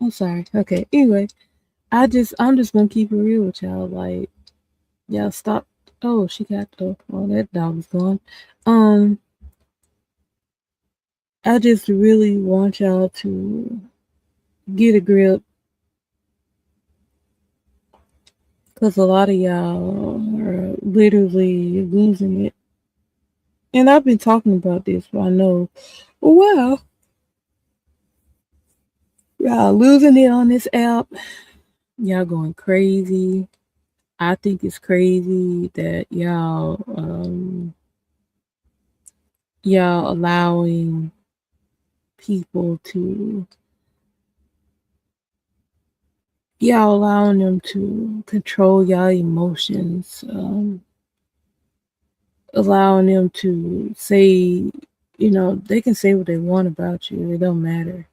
I'm sorry. Okay, anyway, I'm just gonna keep it real with y'all. Like, y'all stop. Oh, she got that dog is gone. I just really want y'all to get a grip, because a lot of y'all are literally losing it. And I've been talking about this for I know a while. Y'all losing it on this app. Y'all going crazy. I think it's crazy that y'all allowing people to y'all allowing them to control y'all emotions, allowing them to say, they can say what they want about you. It don't matter.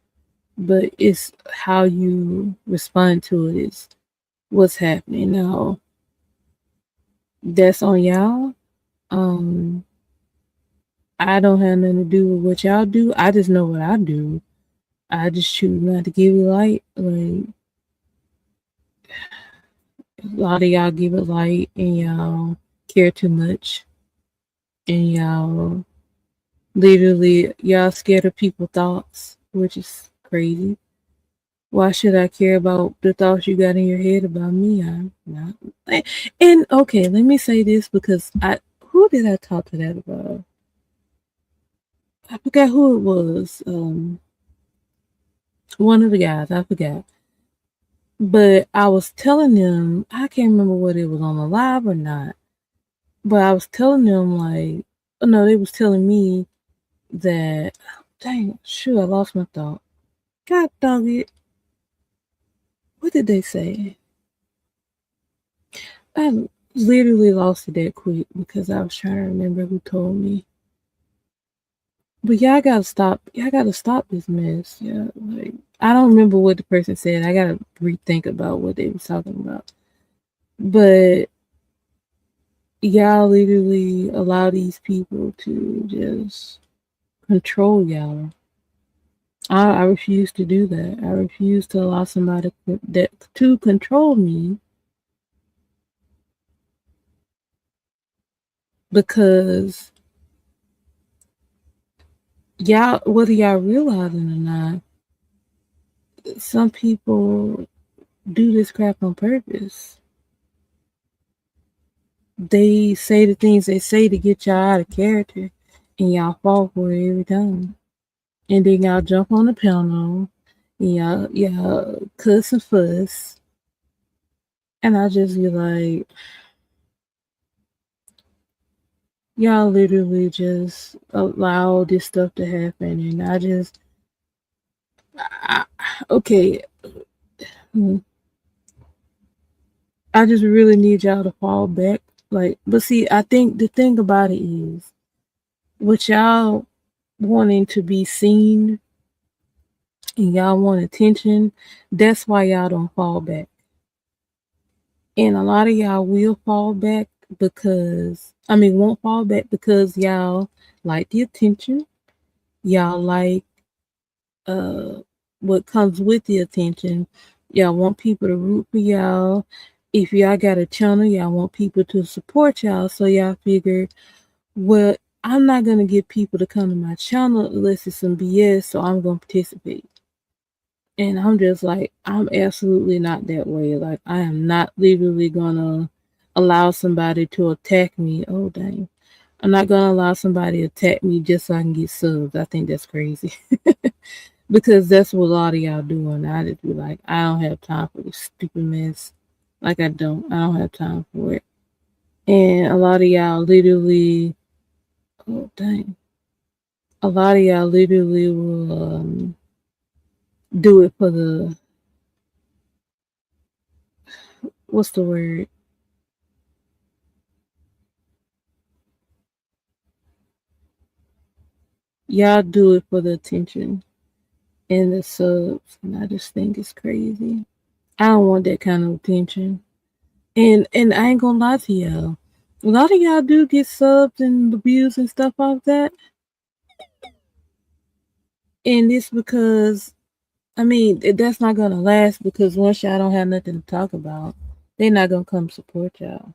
But it's how you respond to it is what's happening now. That's on y'all. I don't have nothing to do with what y'all do. I just know what I do. I just choose not to give it light. Like, a lot of y'all give it light and y'all care too much. And y'all scared of people's thoughts, which is crazy. Why should I care about the thoughts you got in your head about me? I'm not. And okay, let me say this, because who did I talk to that about? I forgot who it was. One of the guys, I forgot. But I was telling them, I can't remember whether it was on the live or not. But I was telling them, like, no, they was telling me that, dang, shoot, I lost my thought. God dog it. What did they say? I literally lost it that quick because I was trying to remember who told me. But y'all gotta stop. Y'all gotta stop this mess. Yeah, like, I don't remember what the person said. I gotta rethink about what they was talking about. But y'all literally allow these people to just control y'all. I refuse to do that. I refuse to allow somebody to control me, because y'all, whether y'all realizing or not, some people do this crap on purpose. They say the things they say to get y'all out of character, and y'all fall for it every time. And then y'all jump on the piano, and y'all cuss and fuss, and I just be like, y'all literally just allow all this stuff to happen, and I, okay, I just really need y'all to fall back. Like, but see, I think the thing about it is, with y'all wanting to be seen and y'all want attention, that's why y'all don't fall back. And a lot of y'all will fall back because, I mean, won't fall back because y'all like the attention. Y'all like uh what comes with the attention. Y'all want people to root for y'all. If y'all got a channel, y'all want people to support y'all. So y'all figure, well, I'm not gonna get people to come to my channel unless it's some BS, so I'm gonna participate. And I'm just like, I'm absolutely not that way. Like, I am not literally gonna allow somebody to attack me. Oh dang. I'm not gonna allow somebody to attack me just so I can get subs. I think that's crazy. Because that's what a lot of y'all doing. I just be like, I don't have time for this stupid mess. Like, I don't have time for it. And a lot of y'all literally, oh dang, a lot of y'all literally will do it for the, what's the word? Y'all do it for the attention and the subs, and I just think it's crazy. I don't want that kind of attention. And I ain't gonna lie to y'all. A lot of y'all do get subs and views and stuff like that. And it's because, I mean, that's not gonna last because once y'all don't have nothing to talk about, they're not gonna come support y'all.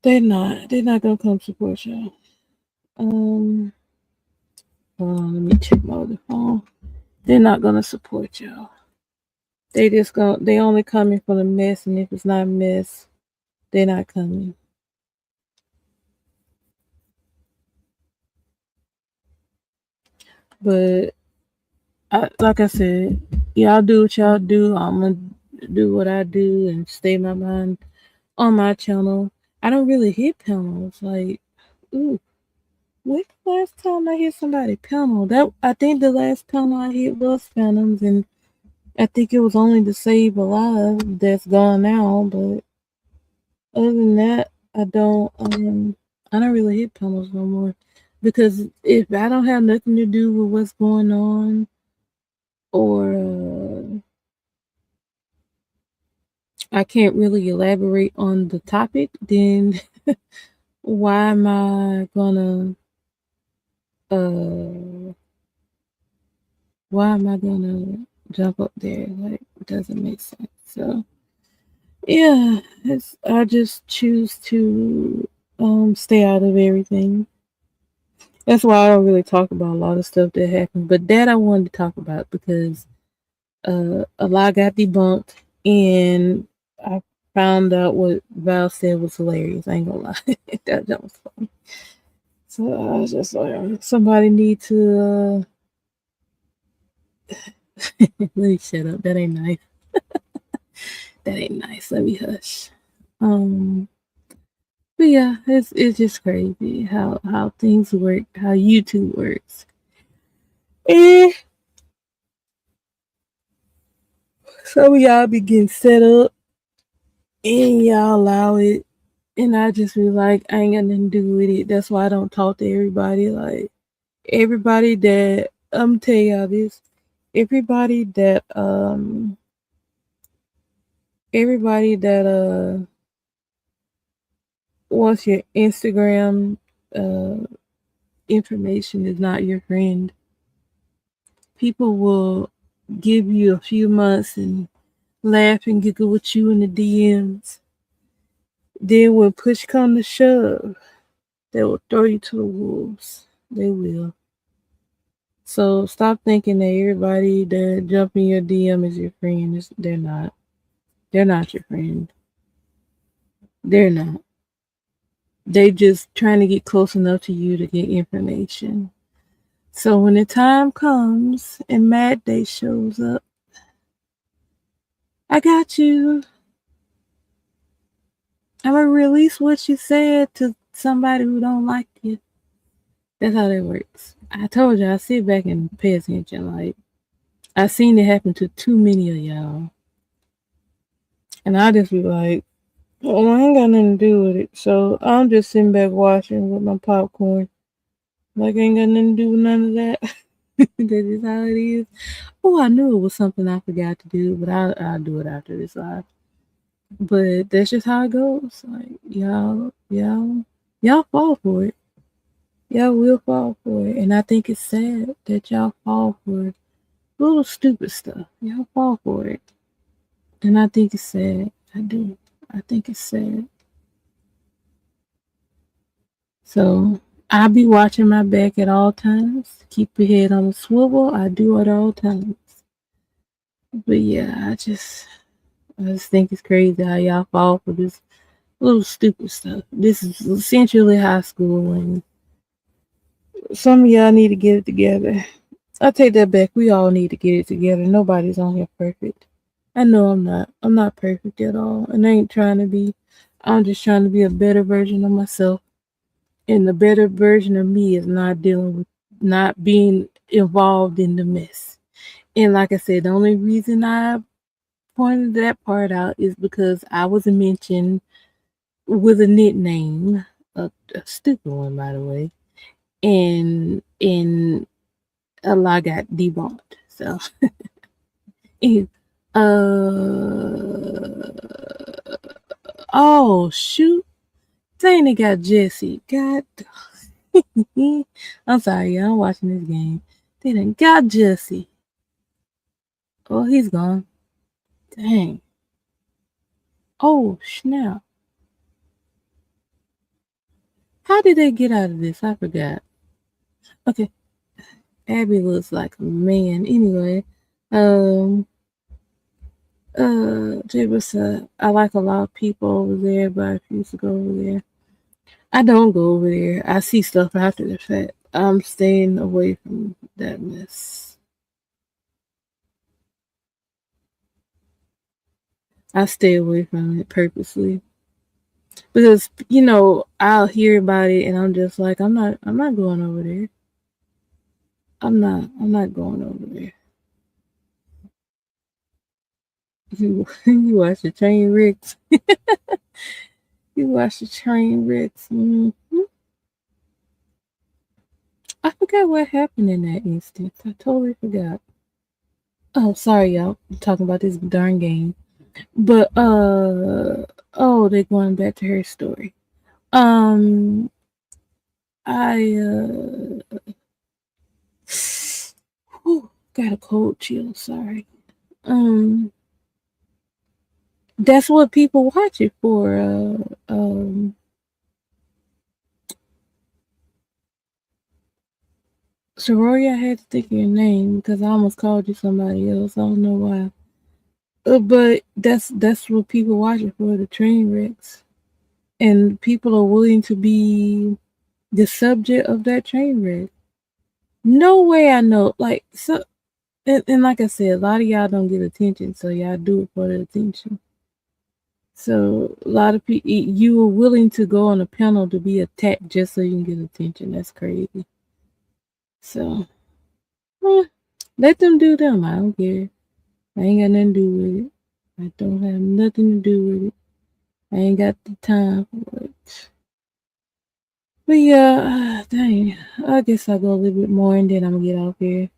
They're not gonna come support y'all. Hold on, let me check my other phone. They're not gonna support y'all. They only coming for the mess, and if it's not a mess, they're not coming. But like I said, y'all do what y'all do. I'm gonna do what I do and stay my mind on my channel. I don't really hit panels. Like, ooh, when's the last time I hit somebody panel? That I think the last panel I hit was Phantoms, and I think it was only the Save Alive that's gone now. But other than that, I don't really hit panels no more because if I don't have nothing to do with what's going on, or I can't really elaborate on the topic, then why am I gonna uh why am I gonna jump up there? Like, it doesn't make sense. So yeah, I just choose to stay out of everything. That's why I don't really talk about a lot of stuff that happened. But that I wanted to talk about because a lot got debunked, and I found out what Val said was hilarious. I ain't gonna lie, that was funny. So I was just like, somebody need to let me shut up. That ain't nice. That ain't nice. Let me hush. Um, but yeah, it's just crazy how things work, how YouTube works. And some of y'all be getting set up, and y'all allow it, and I just be like, I ain't got nothing to do with it. That's why I don't talk to everybody. Like, everybody that I'm tell y'all this, everybody that everybody that wants your Instagram uh information is not your friend. People will give you a few months and laugh and giggle with you in the DMs. Then when push come to shove, they will throw you to the wolves. They will. So stop thinking that everybody that jump in your DM is your friend. They're not. They're not your friend. They're not. They just trying to get close enough to you to get information. So when the time comes and Mad Day shows up, I got you. I'm gonna release what you said to somebody who don't like you. That's how that works. I told you I sit back and pay attention. Like I seen it happen to too many of y'all, and I just be like, "Oh, I ain't got nothing to do with it." So I'm just sitting back watching with my popcorn. Like I ain't got nothing to do with none of that. That is how it is. Oh, I knew it was something I forgot to do, but I'll do it after this live. But that's just how it goes. Like y'all fall for it. Y'all will fall for it. And I think it's sad that y'all fall for little stupid stuff. Y'all fall for it. And I think it's sad. I do. I think it's sad. So I'll be watching my back at all times. Keep your head on a swivel. I do at all times. But yeah, I just think it's crazy how y'all fall for this little stupid stuff. This is essentially high school, and some of y'all need to get it together. I take that back. We all need to get it together. Nobody's on here perfect. I know I'm not. I'm not perfect at all, and I ain't trying to be. I'm just trying to be a better version of myself. And the better version of me is not dealing with not being involved in the mess. And like I said, the only reason I pointed that part out is because I was mentioned with a nickname, a stupid one by the way, and a lot got debunked. So, uh, oh shoot, dang, they got Jesse. God, I'm sorry, y'all. I'm watching this game. They done got Jesse. Oh, he's gone. Dang. Oh snap! How did they get out of this? I forgot. Okay, Abby looks like a man. Anyway, um, Jibba I like a lot of people over there, but I refuse to go over there. I don't go over there. I see stuff after the fact. I'm staying away from that mess. I stay away from it purposely because I'll hear about it and I'm just like I'm not going over there. I'm not going over there. You watch the train wrecks. You watch the train wrecks. I forgot what happened in that instance. I totally forgot. Oh, sorry, y'all. I'm talking about this darn game. But oh, they're going back to her story. Um, I whew, got a cold chill. Sorry. Um, that's what people watch it for. Sorority, I had to think of your name because I almost called you somebody else. I don't know why. But that's what people watch it for, the train wrecks. And people are willing to be the subject of that train wreck. No way I know. Like so and like I said, a lot of y'all don't get attention, so y'all do it for the attention. So a lot of people, you were willing to go on a panel to be attacked just so you can get attention. That's crazy. So let them do them. I don't care. I ain't got nothing to do with it. I don't have nothing to do with it. I ain't got the time for it. But yeah, dang. I guess I'll go a little bit more and then I'm gonna get off here.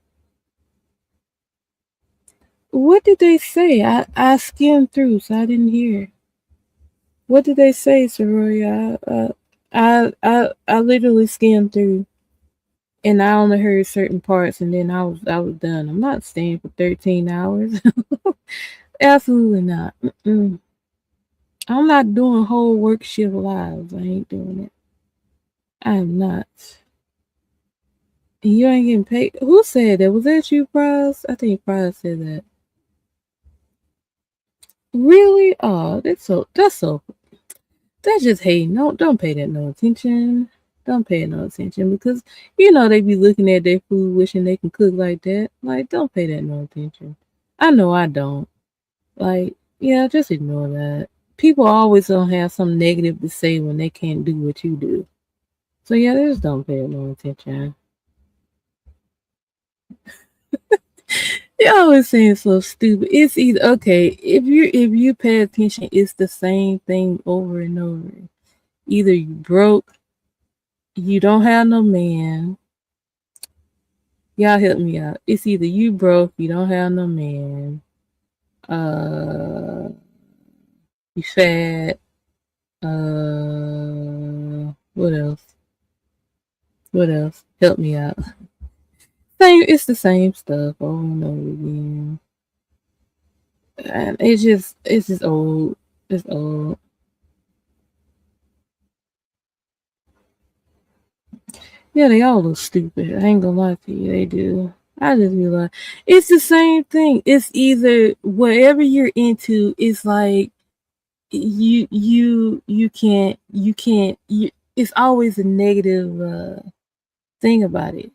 What did they say? I skimmed through, so I didn't hear. What did they say, Soroya? I literally skimmed through, and I only heard certain parts, and then I was done. I'm not staying for 13 hours. Absolutely not. Mm-mm. I'm not doing whole work shift lives. I ain't doing it. I am not. You ain't getting paid. Who said that? Was that you, Prize? I think Prize said that. Really? Oh, that's just hating. Don't pay that no attention. Don't pay it no attention because they be looking at their food wishing they can cook like that. Like, don't pay that no attention. I know I don't. Like, yeah, just ignore that. People always gonna have something negative to say when they can't do what you do. So yeah, just don't pay it no attention. They always saying so stupid. It's either okay if you pay attention, it's the same thing over and over. Either you broke, you don't have no man. Y'all help me out. It's either you broke, you don't have no man. Uh, you fat. What else? What else? Help me out. Same. It's the same stuff over and over again. And it's just old. It's old. Yeah, they all look stupid. I ain't gonna lie to you, they do. I just be like, it's the same thing. It's either whatever you're into. It's like you can't. It's always a negative thing about it.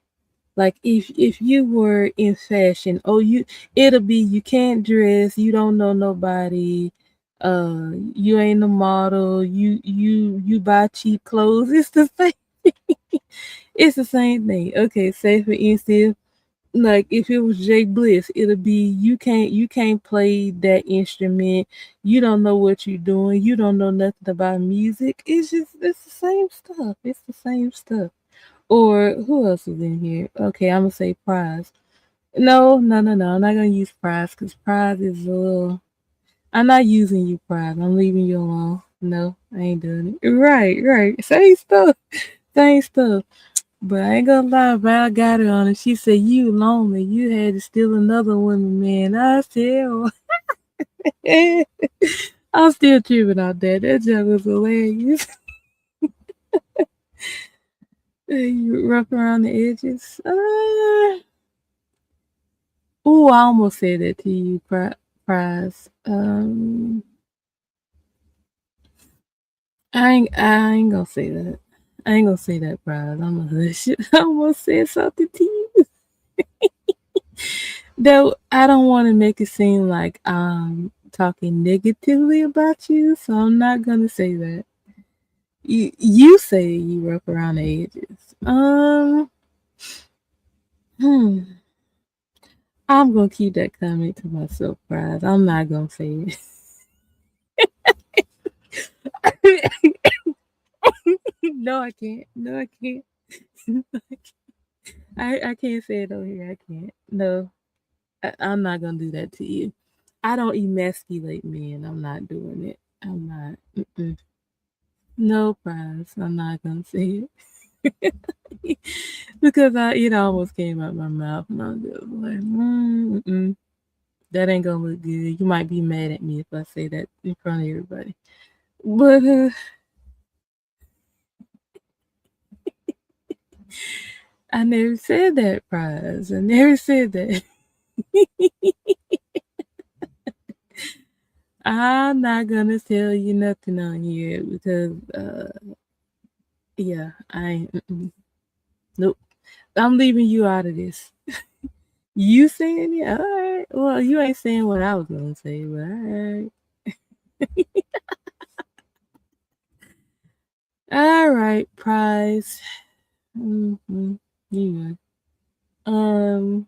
Like if you were in fashion, it'll be you can't dress, you don't know nobody, you ain't a model, you buy cheap clothes. It's the same. It's the same thing. Okay, say for instance, like if it was Jay Bliss, it'll be you can't play that instrument, you don't know what you're doing, you don't know nothing about music. It's the same stuff. It's the same stuff. Or who else is in here? Okay, I'm gonna say Prize. No, no, no, no. I'm not gonna use Prize because Prize is a little. I'm not using you, Prize. I'm leaving you alone. No, I ain't doing it. Right, right. Same stuff. Same stuff. But I ain't gonna lie, but I got her on it. She said, "You lonely. You had to steal another woman, man." I said, oh. I'm still tripping out that. That joke was hilarious. You rough around the edges. Oh, I almost said that to you, Prize. I ain't gonna say that. I ain't gonna say that, Prize. I'm gonna hush it. I almost said something to you. Though I don't want to make it seem like I'm talking negatively about you, so I'm not gonna say that. You say you rough around the edges. Hmm. I'm gonna keep that comment to myself, Prize. I'm not gonna say it. No, I can't. No, I can't. I can't say it over here. I can't. No, I'm not gonna do that to you. I don't emasculate men. I'm not doing it. I'm not. Mm-mm. No, Prize. I'm not gonna say it because it almost came out my mouth, and I'm just like, mm-mm. That ain't gonna look good. You might be mad at me if I say that in front of everybody. But I never said that, Prize. I never said that. I'm not gonna tell you nothing on here because, yeah, I ain't. Nope. I'm leaving you out of this. You saying it? All right. Well, you ain't saying what I was gonna say, but all right. All right, Prize. Mm-hmm. You know.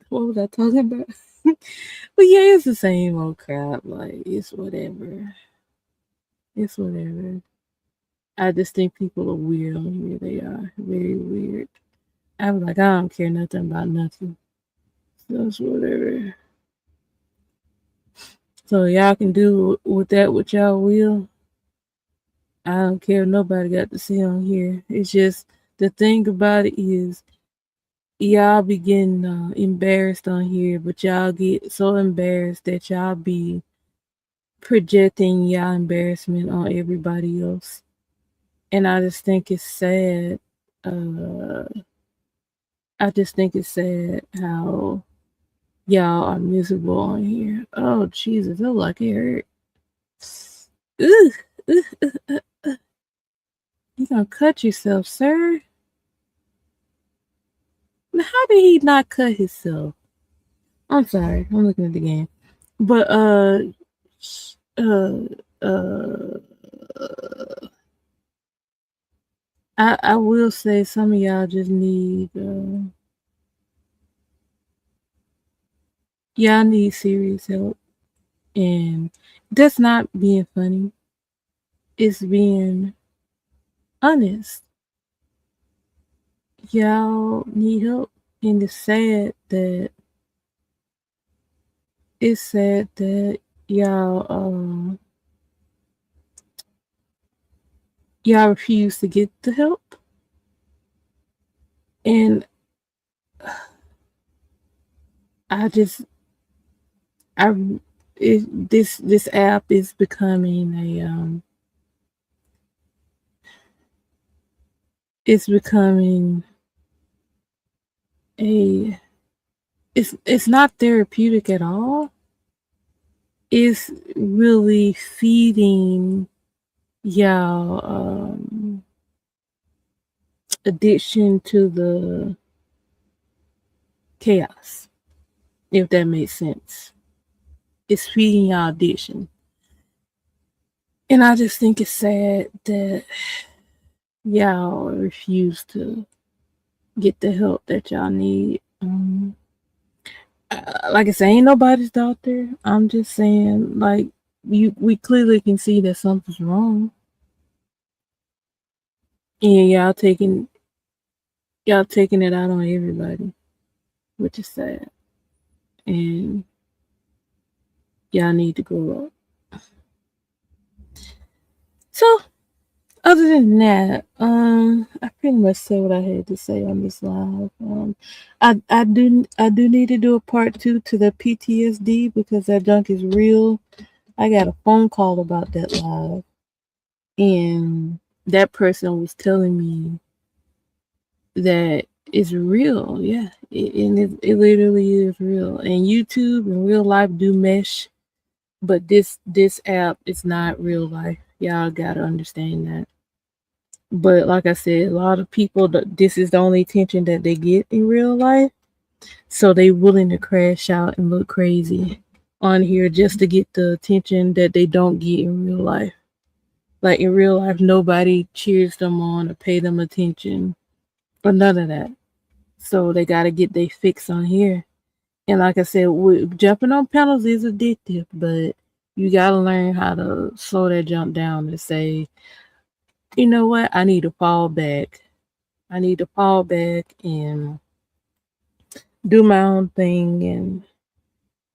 What was I talking about? But yeah, it's the same old crap. Like, it's whatever. It's whatever. I just think people are weird on here. They are very weird. I'm like, I don't care nothing about nothing. So it's whatever. So y'all can do with that what y'all will. I don't care if nobody got to say on here. It's just the thing about it is y'all be getting embarrassed on here, but y'all get so embarrassed that y'all be projecting y'all embarrassment on everybody else. And I just think it's sad. I just think it's sad how y'all are miserable on here. Oh Jesus, I like it hurt. Ugh, you gonna cut yourself, sir? How did he not cut himself? I'm sorry, I'm looking at the game. But uh uh I will say some of y'all just need y'all need serious help, and that's not being funny. It's being honest. Y'all need help, and it's sad that y'all refuse to get the help, and I just I this app is becoming it's becoming a it's not therapeutic at all. It's really feeding y'all addiction to the chaos, if that makes sense. It's feeding y'all addiction. And I just think it's sad that y'all refuse to get the help that y'all need. Like I say, ain't nobody's doctor. I'm just saying, like, we clearly can see that something's wrong. And y'all taking it out on everybody, which is sad. And y'all need to grow up. So other than that, I pretty much said what I had to say on this live. I do need to do a part 2 to the PTSD because that junk is real. I got a phone call about that live, and that person was telling me that it's real. Yeah, it literally is real. And YouTube and real life do mesh, but this app is not real life. Y'all gotta understand that. But like I said, a lot of people, this is the only attention that they get in real life. So they willing to crash out and look crazy on here just to get the attention that they don't get in real life. Like in real life, nobody cheers them on or pay them attention or none of that. So they got to get their fix on here. And like I said, jumping on panels is addictive, but you got to learn how to slow that jump down and say, you know what, I need to fall back. I need to fall back and do my own thing and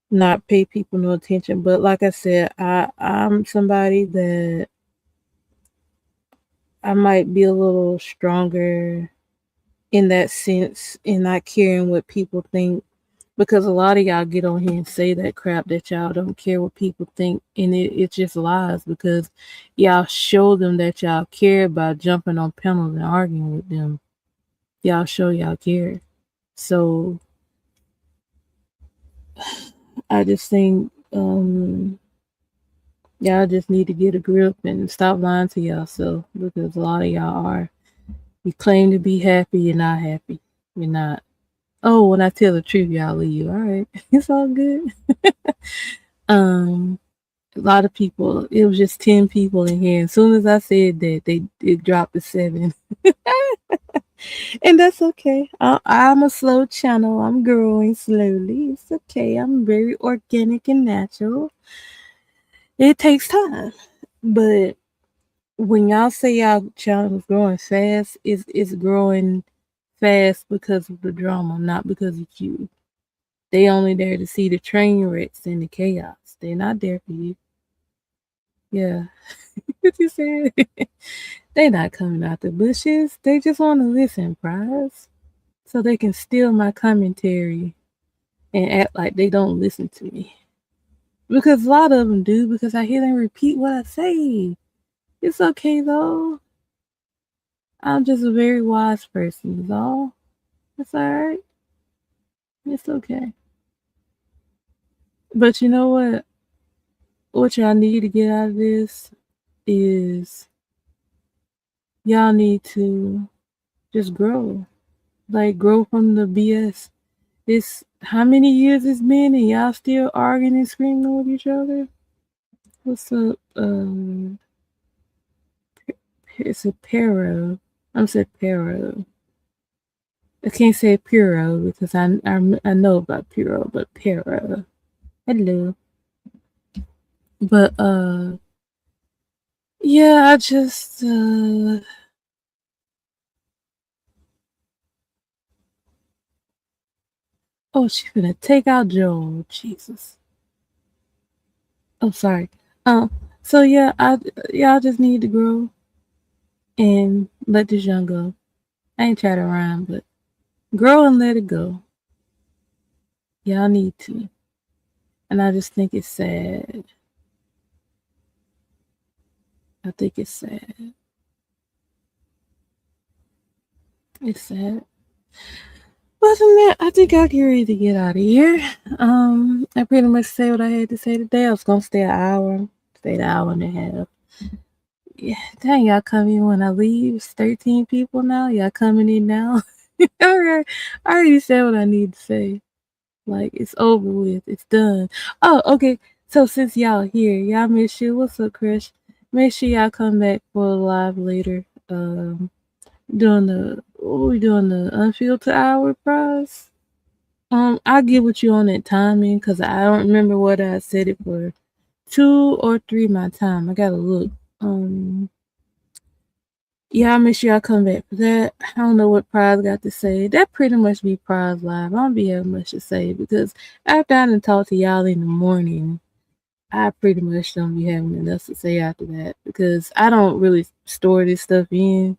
not pay people no attention. But like I said, I'm somebody that I might be a little stronger in that sense in not caring what people think, because a lot of y'all get on here and say that crap that y'all don't care what people think, and it's just lies because y'all show them that y'all care by jumping on panels and arguing with them. Y'all show y'all care. So I just think y'all just need to get a grip and stop lying to yourself, because a lot of y'all are. You claim to be happy, you're not happy. You're not. Oh, when I tell the truth, y'all leave. All right, it's all good. A lot of people. It was just 10 people in here. As soon as I said that, it dropped to 7, and that's okay. I'm a slow channel. I'm growing slowly. It's okay. I'm very organic and natural. It takes time, but when y'all say y'all channel is growing fast, it's growing fast because of the drama, not because of you. They only there to see the train wrecks and the chaos. They're not there for you. Yeah. What you said? They not coming out the bushes. They just want to listen, prize. So they can steal my commentary and act like they don't listen to me. Because a lot of them do, because I hear them repeat what I say. It's okay though. I'm just a very wise person, is all. It's all right. It's okay. But you know what? What y'all need to get out of this is y'all need to just grow. Like grow from the BS. It's how many years it's been and y'all still arguing and screaming with each other? What's up? It's a Pero. I'm saying Pero. I can't say Puro because I know about Puro, but Pero. Hello. But yeah, I just oh, she gonna take out Joel. Jesus. Oh, sorry. Um. So yeah, y'all just need to grow and let this young go. I ain't trying to rhyme, but grow and let it go. Y'all need to. And I just think it's sad. I think it's sad. It's sad. But other than that, I think I'll get ready to get out of here. I pretty much said what I had to say today. I was gonna stay an hour, stayed an hour and a half. Yeah, dang, y'all come in when I leave. It's 13 people now. Y'all coming in now. All right. I already said what I need to say. Like, it's over with. It's done. Oh, okay. So, since y'all here, y'all miss you. What's up, Chris? Make sure y'all come back for a live later. Doing the, what we doing? The Unfiltered Hour prize? I'll get with you on that timing because I don't remember what I said it for. 2 or 3 my time. I gotta look. Yeah, I'll make sure y'all come back for that. I don't know what Prize got to say. That pretty much be Prize Live. I don't be having much to say because after I done talk to y'all in the morning, I pretty much don't be having enough to say after that because I don't really store this stuff in.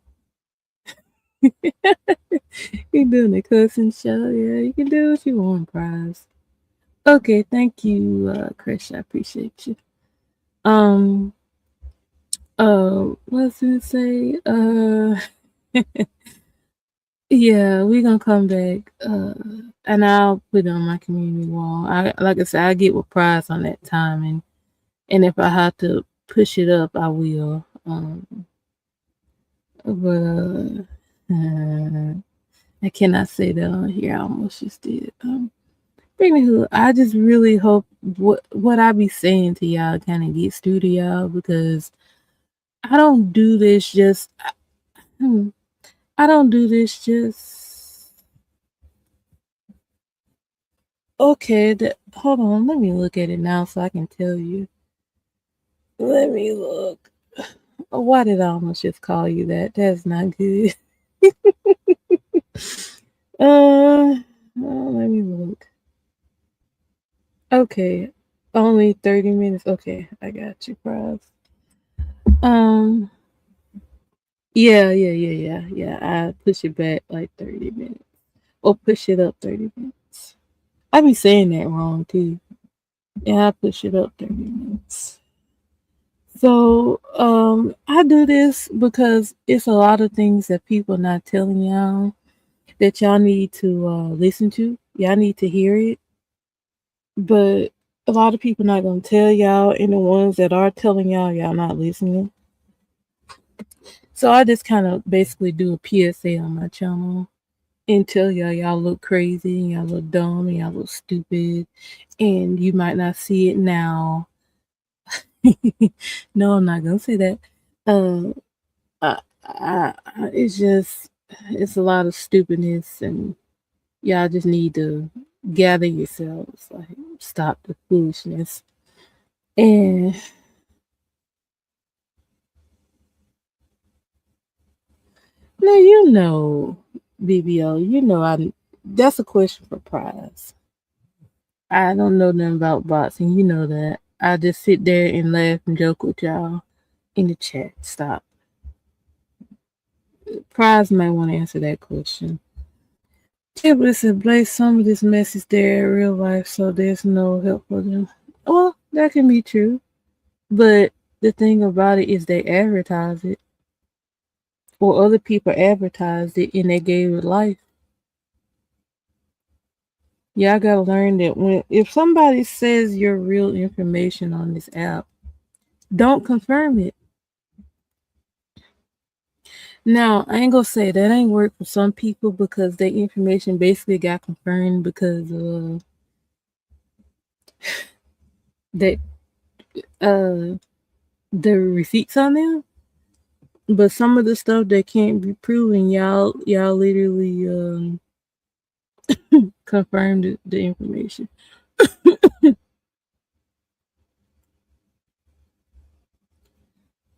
You doing a cussing show? Yeah, you can do what you want, Prize. Okay, thank you, Chris. I appreciate you. Um, what's it say? Yeah, we gonna come back. And I'll put it on my community wall. I like I said, I get with Prize on that time, and if I have to push it up, I will. But I cannot say that on here. I almost just did. Anywho, I just really hope what I be saying to y'all kind of gets through to y'all because I don't do this just. Hmm, I don't do this just. Okay, hold on. Let me look at it now so I can tell you. Let me look. Why did I almost just call you that? That's not good. Let me look. Okay, only 30 minutes. Okay, I got you, Prize. Um, yeah. I push it back like 30 minutes. Or push it up 30 minutes. I be saying that wrong too. Yeah, I push it up 30 minutes. So, I do this because it's a lot of things that people not telling y'all that y'all need to listen to. Y'all need to hear it. But a lot of people not gonna tell y'all, and the ones that are telling y'all, y'all not listening. So I just kind of basically do a PSA on my channel and tell y'all look crazy, and y'all look dumb, and y'all look stupid, and you might not see it now. No, I'm not gonna say that. Uh, it's just it's a lot of stupidness, and y'all just need to gather yourselves, like stop the foolishness. And now BBO, I that's a question for Prize. I don't know nothing about boxing, you know that. I just sit there and laugh and joke with y'all in the chat. Stop. Prize might want to answer that question. Yeah, but it's a place some of this mess is there in real life, so there's no help for them. Well, that can be true. But the thing about it is they advertise it. Or other people advertised it and they gave it life. Yeah, I gotta learn that if somebody says your real information on this app, don't confirm it. Now, I ain't gonna say that ain't work for some people because their information basically got confirmed because that uh the receipts on them. But some of the stuff that can't be proven, y'all literally confirmed the information.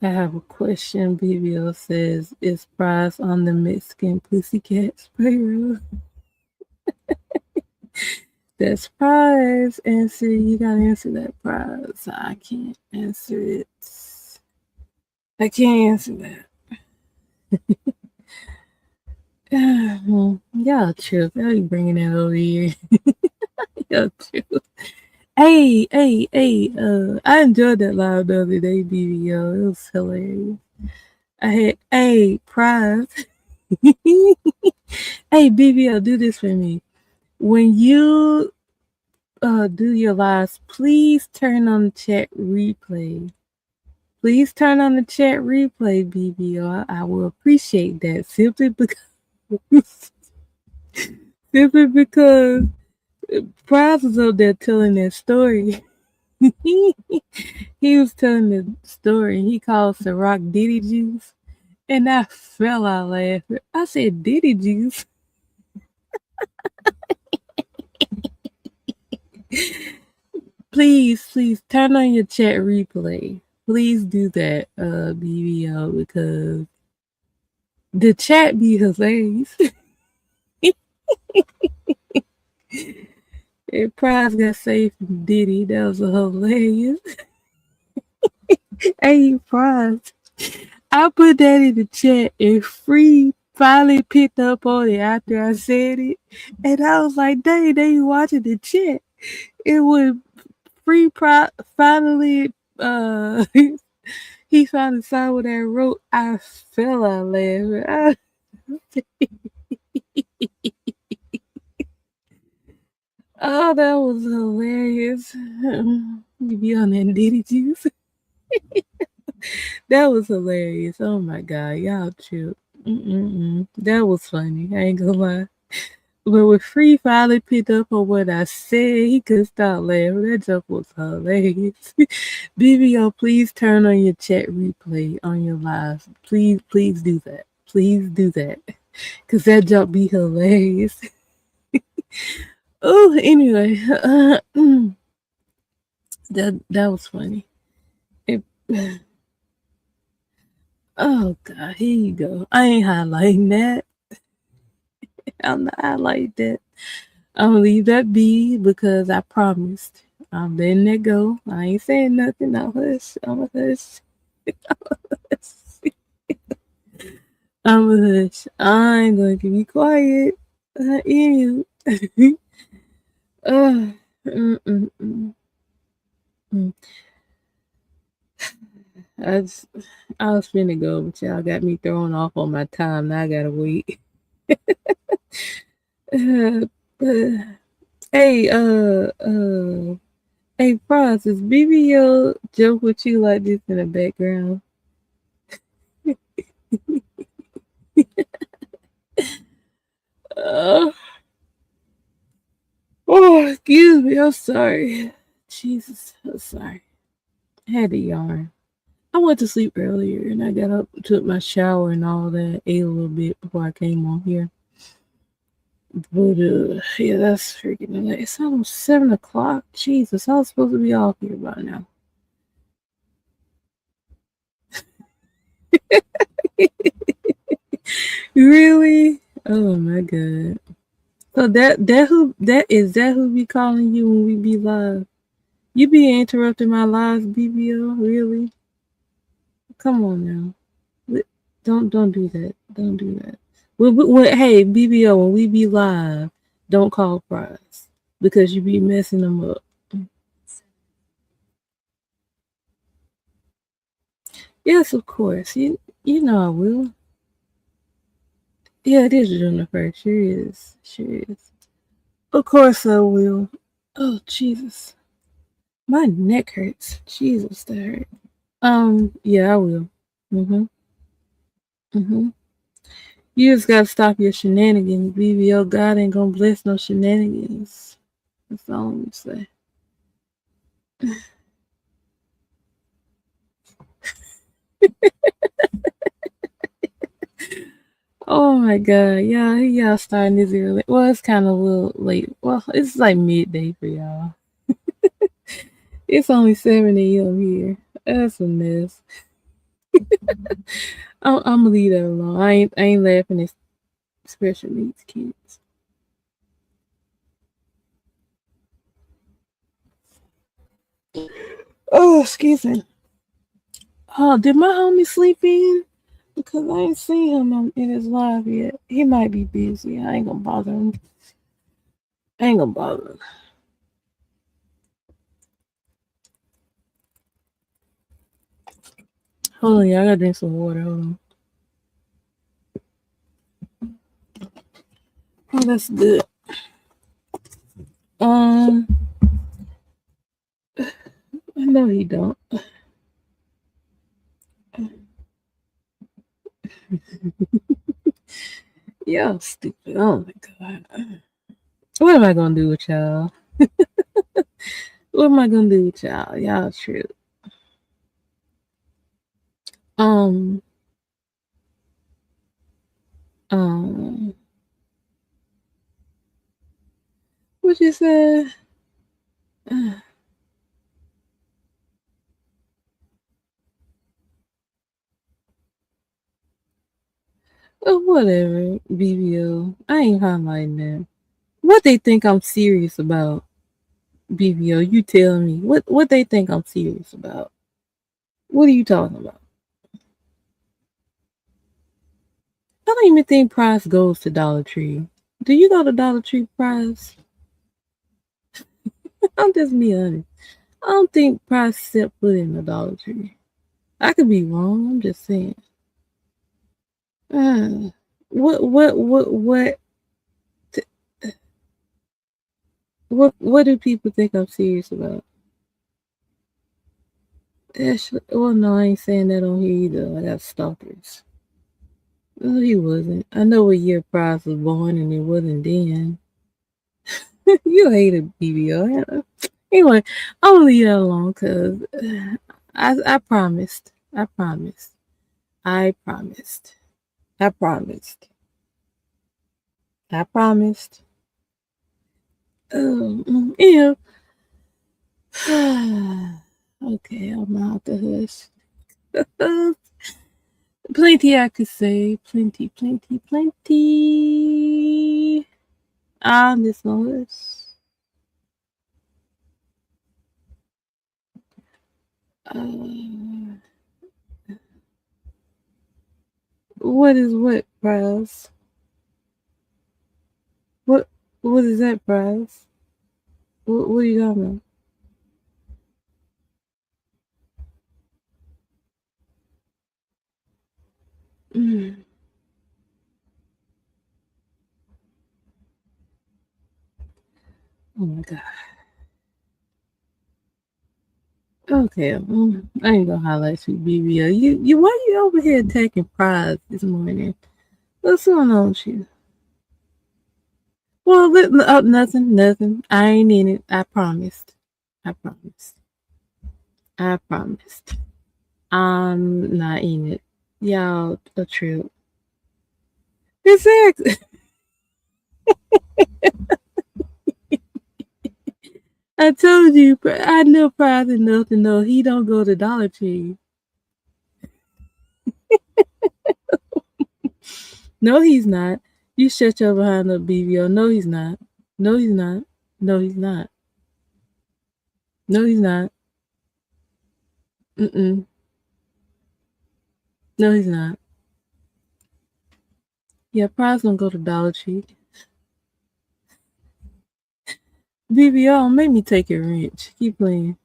I have a question. BBL says, is prize on the Mexican Pussycat Sprayer? That's prize. Answer. You gotta answer that prize. I can't answer it. I can't answer that. Y'all chill. Y'all be bringing that over here. Y'all chill. Hey. I enjoyed that live the other day, BBL. It was hilarious. I had, prize. Hey, BBL, do this for me. When you do your lives, please turn on the chat replay. Please turn on the chat replay, BBL. I will appreciate that simply because Prize was up there telling that story. He was telling the story. He called Ciroc Diddy Juice, and I fell out laughing. I said, Diddy Juice. Please turn on your chat replay. Please do that, BBL, because the chat be hilarious. And Prize got saved from Diddy. That was hilarious. Hey, Prize. I put that in the chat and Free finally picked up on it after I said it. And I was like, dang, they watching the chat. It was finally he finally saw what I wrote. I fell out laughing. Oh, that was hilarious. You be on that Diddy Juice. That was hilarious. Oh my god, y'all chill. That was funny. I ain't gonna lie. But when Free finally picked up on what I said, he couldn't stop laughing. That joke was hilarious. BBO, please turn on your chat replay on your live. Please do that. Please do that. Cause that joke be hilarious. Oh, anyway, that was funny. It, oh god, here you go. I ain't highlighting that. I'm not highlighting that. I'm gonna leave that be because I promised. I'm letting that go. I ain't saying nothing. I'll hush. I'm a hush. I'm a hush. I'm going to be quiet. I am. uh, mm, mm, mm, mm. I, just, I was finna go, but y'all got me thrown off on my time. Now I gotta wait. uh, hey, hey, Frost, is BBO joke with you like this in the background? Uh, oh, excuse me. I'm sorry. Jesus, I'm sorry. I had to yarn. I went to sleep earlier and I got up, took my shower and all that, ate a little bit before I came on here. But yeah, that's freaking late. It's almost 7 o'clock. Jesus, I was supposed to be off here by now. Really? Oh my god. So that who be calling you when we be live? You be interrupting my lives, BBO? Really? Come on now. Don't do that. Don't do that. Hey, BBO, when we be live, don't call Prize because you be messing them up. Yes, of course. You know I will. Yeah, it is June the 1st. Sure is. Sure is. Of course I will. Oh Jesus. My neck hurts. Jesus, that hurt. Yeah, I will. Mm-hmm. Mm-hmm. You just gotta stop your shenanigans, BBO. God ain't gonna bless no shenanigans. That's all I'm gonna say. Oh my god, y'all starting this early. Well, it's kind of a little late. Well, it's like midday for y'all. It's only 7 a.m. here. That's a mess. I'm gonna leave that alone. I ain't laughing at special needs kids. Oh, excuse me. Oh, did my homie sleep in? Because I ain't seen him in his live yet. He might be busy. I ain't gonna bother him. I ain't gonna bother him. Hold on, y'all. I gotta drink some water. Hold on. Oh, that's good. Um, no, he don't. Y'all stupid. Oh my god. What am I gonna do with y'all? What am I gonna do with y'all? Y'all true. Um, um, what you said? Oh, whatever, BBO. I ain't highlighting that. What they think I'm serious about, BBO? You tell me. What they think I'm serious about? What are you talking about? I don't even think Price goes to Dollar Tree. Do you go to Dollar Tree, Price? I'm just being honest. I don't think Price set foot in the Dollar Tree. I could be wrong. I'm just saying. Uh, what what do people think I'm serious about? Actually, well, no, I ain't saying that on here either. I got stalkers. No, he wasn't. I know what year Price was born, and it wasn't then. You hated BBO. Anyway, I'm gonna leave that alone because I promised. I promised. I promised. I promised. I promised. Yeah. Okay, I'm out the hush. Plenty I could say. Plenty, plenty, plenty. I'm just gonna hush. Uh, what is what, Prize? What what is that, Prize? What are you talking about? Mm. Oh my god. Okay, I ain't gonna highlight you, BBL. Why you over here attacking Prize this morning? What's going on with you? Well, nothing. I ain't in it. I promised. I promised. I promised. I'm not in it. Y'all a trip. Exactly. I told you. I know Prize enough to know he don't go to Dollar Tree. No, he's not. You shut your behind up, BBL. No, he's not. No, he's not. No, he's not. No, he's not. Mm-mm. No, he's not. Yeah, Prize gonna go to Dollar Tree. BBL, make me take your wrench. Keep playing.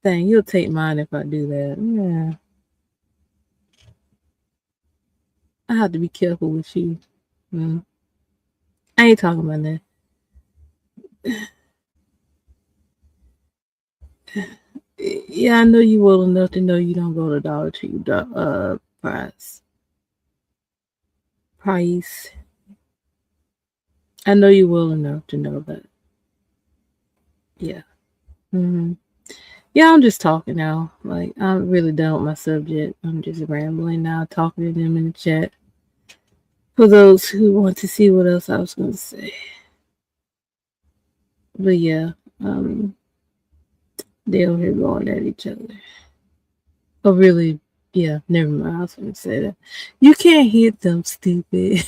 Dang, you'll take mine if I do that. Yeah. I have to be careful with you. Mm. I ain't talking about that. Yeah, I know you well enough to know you don't go to Dollar Tree. Price. I know you well enough to know that. Yeah. Hmm. Yeah, I'm just talking now. Like, I'm really done with my subject. I'm just rambling now, talking to them in the chat. For those who want to see what else I was going to say. But yeah, um, they over here going at each other. Oh, really? Yeah, never mind. I was going to say that. You can't hit them, stupid.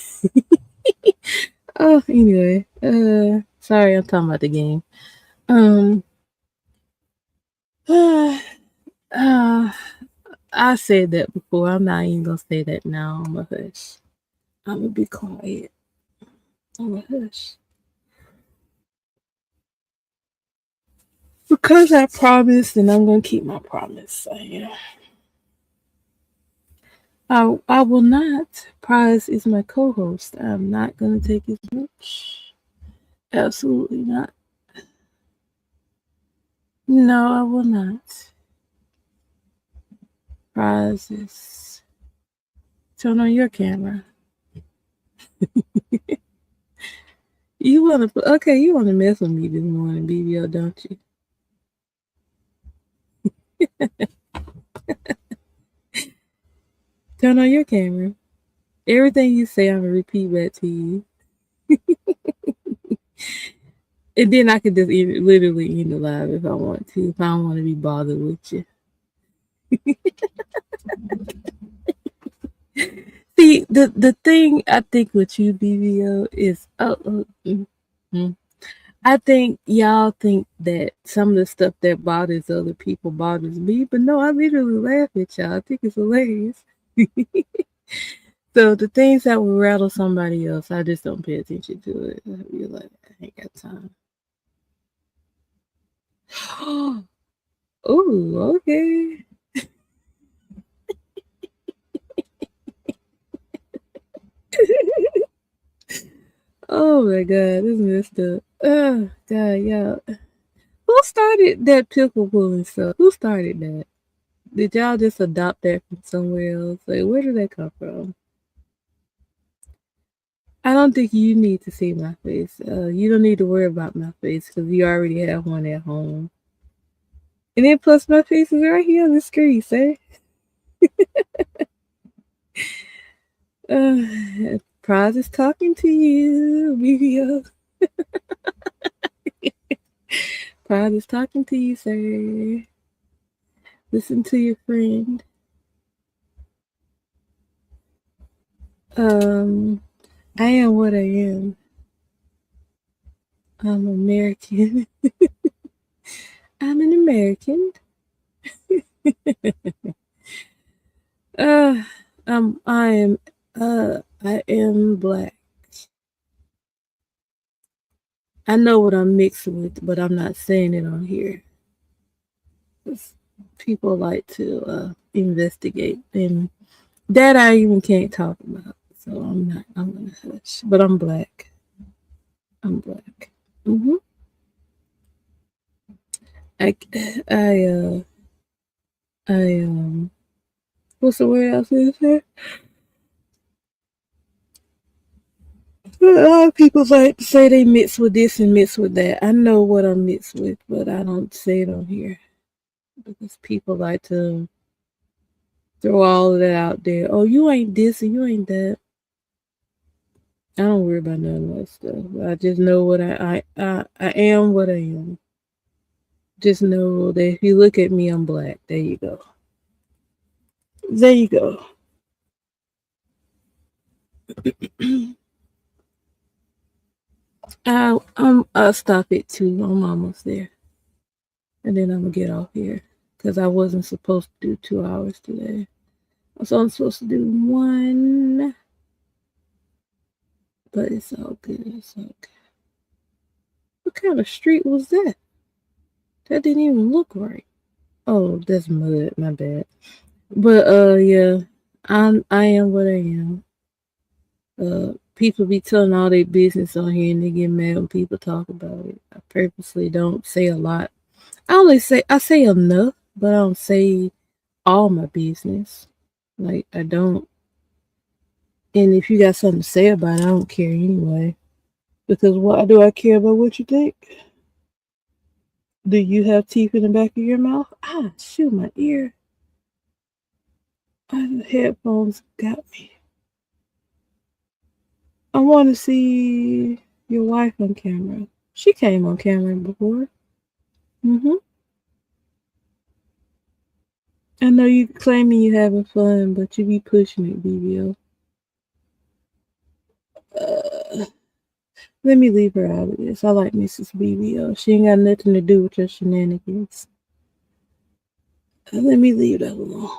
Oh, anyway. Sorry, I'm talking about the game. Um, uh, I said that before. I'm not even gonna say that now. I'm a hush. I'm gonna be quiet. I'm a hush. Because I promised, and I'm gonna keep my promise. So, yeah. I will not. Prize is my co-host. I'm not gonna take his lunch. Absolutely not. No, I will not. Prize is turn on your camera. You wanna okay? You wanna mess with me this morning, BBO, don't you? Turn on your camera. Everything you say, I'm gonna repeat back to you. And then I could just literally end the live if I want to, if I don't want to be bothered with you. See, the thing I think with you, BBO, is I think y'all think that some of the stuff that bothers other people bothers me, but no, I literally laugh at y'all. I think it's hilarious. So the things that will rattle somebody else, I just don't pay attention to it. I be like, I ain't got time. Oh, okay. Oh my god, this messed up. Oh god, y'all. Who started that pickle pulling stuff? Who started that? Did y'all just adopt that from somewhere else? Like, where did that come from? I don't think you need to see my face. You don't need to worry about my face because you already have one at home. And then plus my face is right here on the screen, sir. Prize is talking to you, BBO. Prize is talking to you, sir. Listen to your friend. I am what I am. I'm American. I'm an American. Uh, I am, I am black. I know what I'm mixed with, but I'm not saying it on here. People like to investigate, and that I even can't talk about. So I'm not. I'm gonna hush. But I'm black. I'm black. Hmm. I, I, what's the word I was gonna say? A lot of people like to say they mix with this and mix with that. I know what I'm mixed with, but I don't say it on here because people like to throw all of that out there. Oh, you ain't this and you ain't that. I don't worry about none of that stuff. I just know what I am what I am. Just know that if you look at me, I'm black. There you go. There you go. I'll stop it too. I'm almost there. And then I'm gonna get off here. Because I wasn't supposed to do 2 hours today. So I'm supposed to do one. But it's all good. It's all good. What kind of street was that? That didn't even look right. Oh, that's mud, my bad. But yeah. I am what I am. people be telling all their business on here and they get mad when people talk about it. I purposely don't say a lot. I say enough, but I don't say all my business. Like I don't. And if you got something to say about it, I don't care anyway. Because why do I care about what you think? Do you have teeth in the back of your mouth? Ah, shoot, my ear. The headphones got me. I want to see your wife on camera. She came on camera before. I know you claiming you having fun, but you be pushing it, BBO. Let me leave her out of this. I like Mrs. BBO. She ain't got nothing to do with your shenanigans. Let me leave that alone.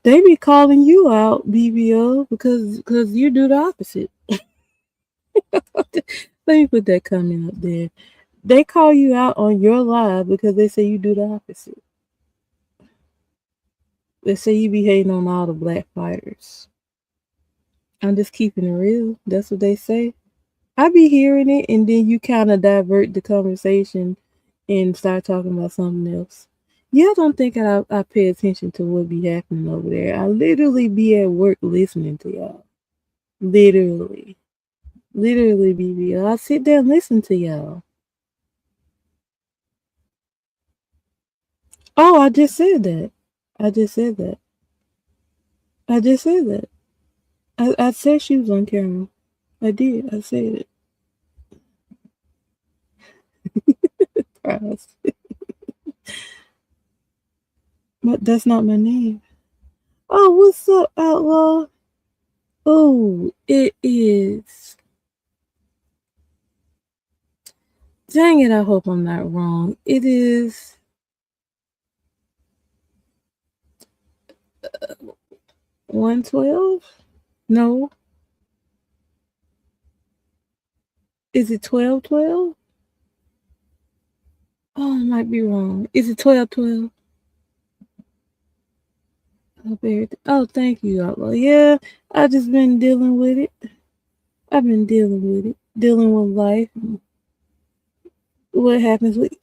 They be calling you out, BBO, because you do the opposite. Let me put that comment up there. They call you out on your live because they say you do the opposite. They say you be hating on all the black fighters. I'm just keeping it real. That's what they say. I be hearing it, and then you kind of divert the conversation and start talking about something else. Y'all don't think I pay attention to what be happening over there. I literally be at work listening to y'all. Literally, BB. I sit there and listen to y'all. Oh, I just said that. I just said that. I said she was on camera. I did. I said it. Surprise. But that's not my name. Oh, what's up, Outlaw? Oh, it is. Dang it, I hope I'm not wrong. It is 112? No. Is it 1212? Oh, I might be wrong. Is it 1212? Oh, thank you, Outlaw. Yeah, I just been dealing with it. I've been dealing with it. Dealing with life. What happens with...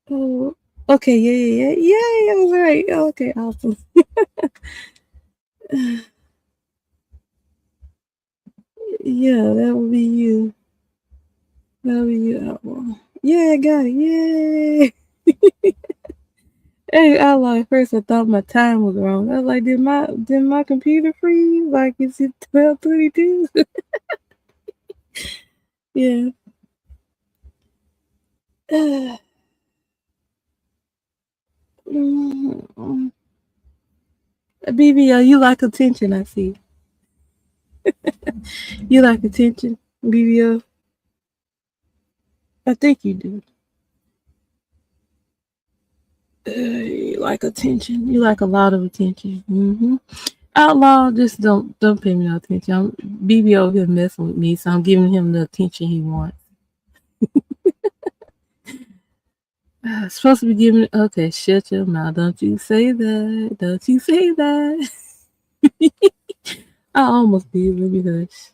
Oh, okay, yeah. Yeah, I was right. Okay, awesome. Yeah, that would be you. That would be you, Outlaw. Yeah, I got it. Yay! Hey, Outlaw, at first I thought my time was wrong. I was like, did my computer freeze? Like, is it 12:22? Yeah. BBO, you like attention, I see. You like attention, BBO? I think you do. You like attention. You like a lot of attention. Outlaw, just don't pay me no attention. BBO here messing with me, so I'm giving him the attention he wants. Supposed to be giving... Okay, shut your mouth. Don't you say that. Don't you say that. I almost did.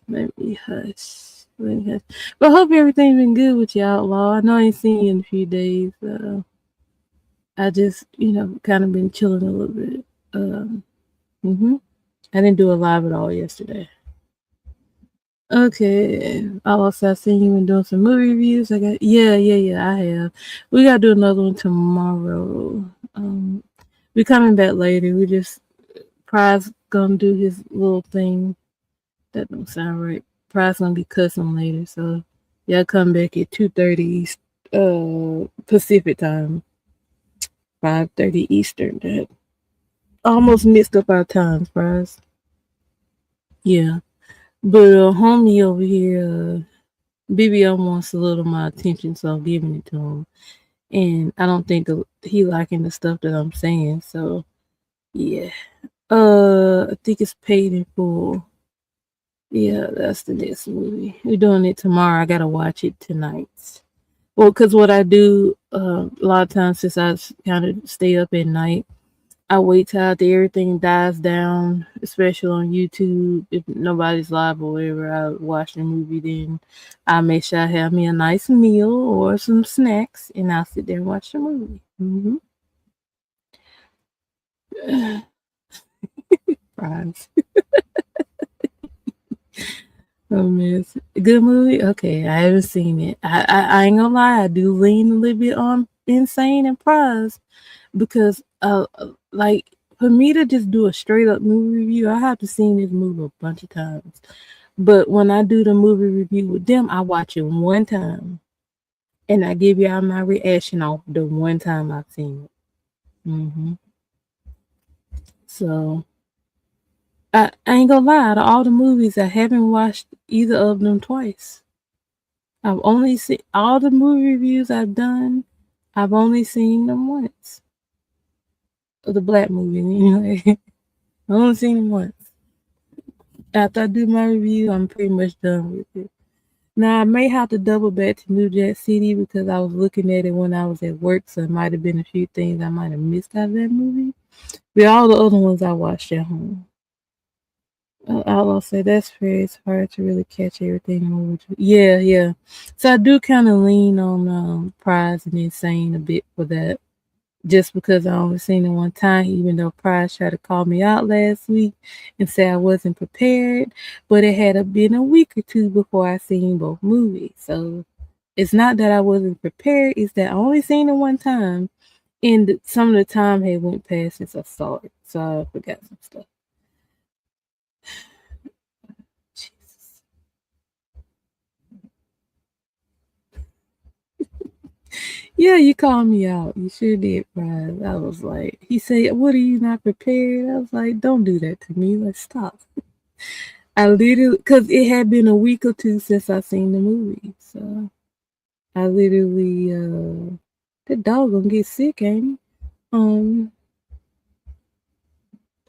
Let me hush. But I hope everything's been good with you, Outlaw. I know I ain't seen you in a few days. I just, kind of been chilling a little bit. I didn't do a live at all yesterday. Okay. Also, I seen you been doing some movie reviews. Yeah, I have. We gotta do another one tomorrow. We coming back later. We just... Prize gonna do his little thing. That don't sound right. Prize gonna be cussing later, so y'all come back at 2:30 Pacific time, 5:30 Eastern. That almost mixed up our times, Prize. Yeah, but homie over here, BBO wants a little of my attention, so I'm giving it to him. And I don't think he liking the stuff that I'm saying, so yeah. I think it's Paid in Full. Yeah, that's the next movie. We're doing it tomorrow. I gotta watch it tonight. Well, because what I do a lot of times, since I kind of stay up at night, I wait till after everything dies down, especially on YouTube. If nobody's live or whatever, I watch the movie. Then I make sure I have me a nice meal or some snacks, and I'll sit there and watch the movie. Fries. Oh man, good movie. Okay, I haven't seen it. I ain't gonna lie, I do lean a little bit on Insane and Prize because like for me to just do a straight up movie review, I have to see this movie a bunch of times. But when I do the movie review with them, I watch it one time and I give y'all my reaction off the one time I've seen it. So I ain't gonna lie, out of all the movies, I haven't watched either of them twice. I've only seen all the movie reviews I've done. I've only seen them once. The black movie, anyway. I only seen them once. After I do my review, I'm pretty much done with it. Now I may have to double back to New Jack City because I was looking at it when I was at work, so it might have been a few things I might have missed out of that movie. But all the other ones I watched at home. I'll say that's fair. It's hard to really catch everything. Yeah, yeah. So I do kind of lean on Prize and Insane a bit for that. Just because I only seen it one time, even though Prize tried to call me out last week and say I wasn't prepared, but it had been a week or two before I seen both movies. So it's not that I wasn't prepared, it's that I only seen it one time, and some of the time had went past since I saw it, so I forgot some stuff. Jesus. Yeah, you called me out. You sure did, Prize. I was like, he said, "What are you not prepared?" I was like, "Don't do that to me. Let's stop." I literally, because it had been a week or two since I seen the movie, so I literally, the dog gonna get sick, ain't he? Um,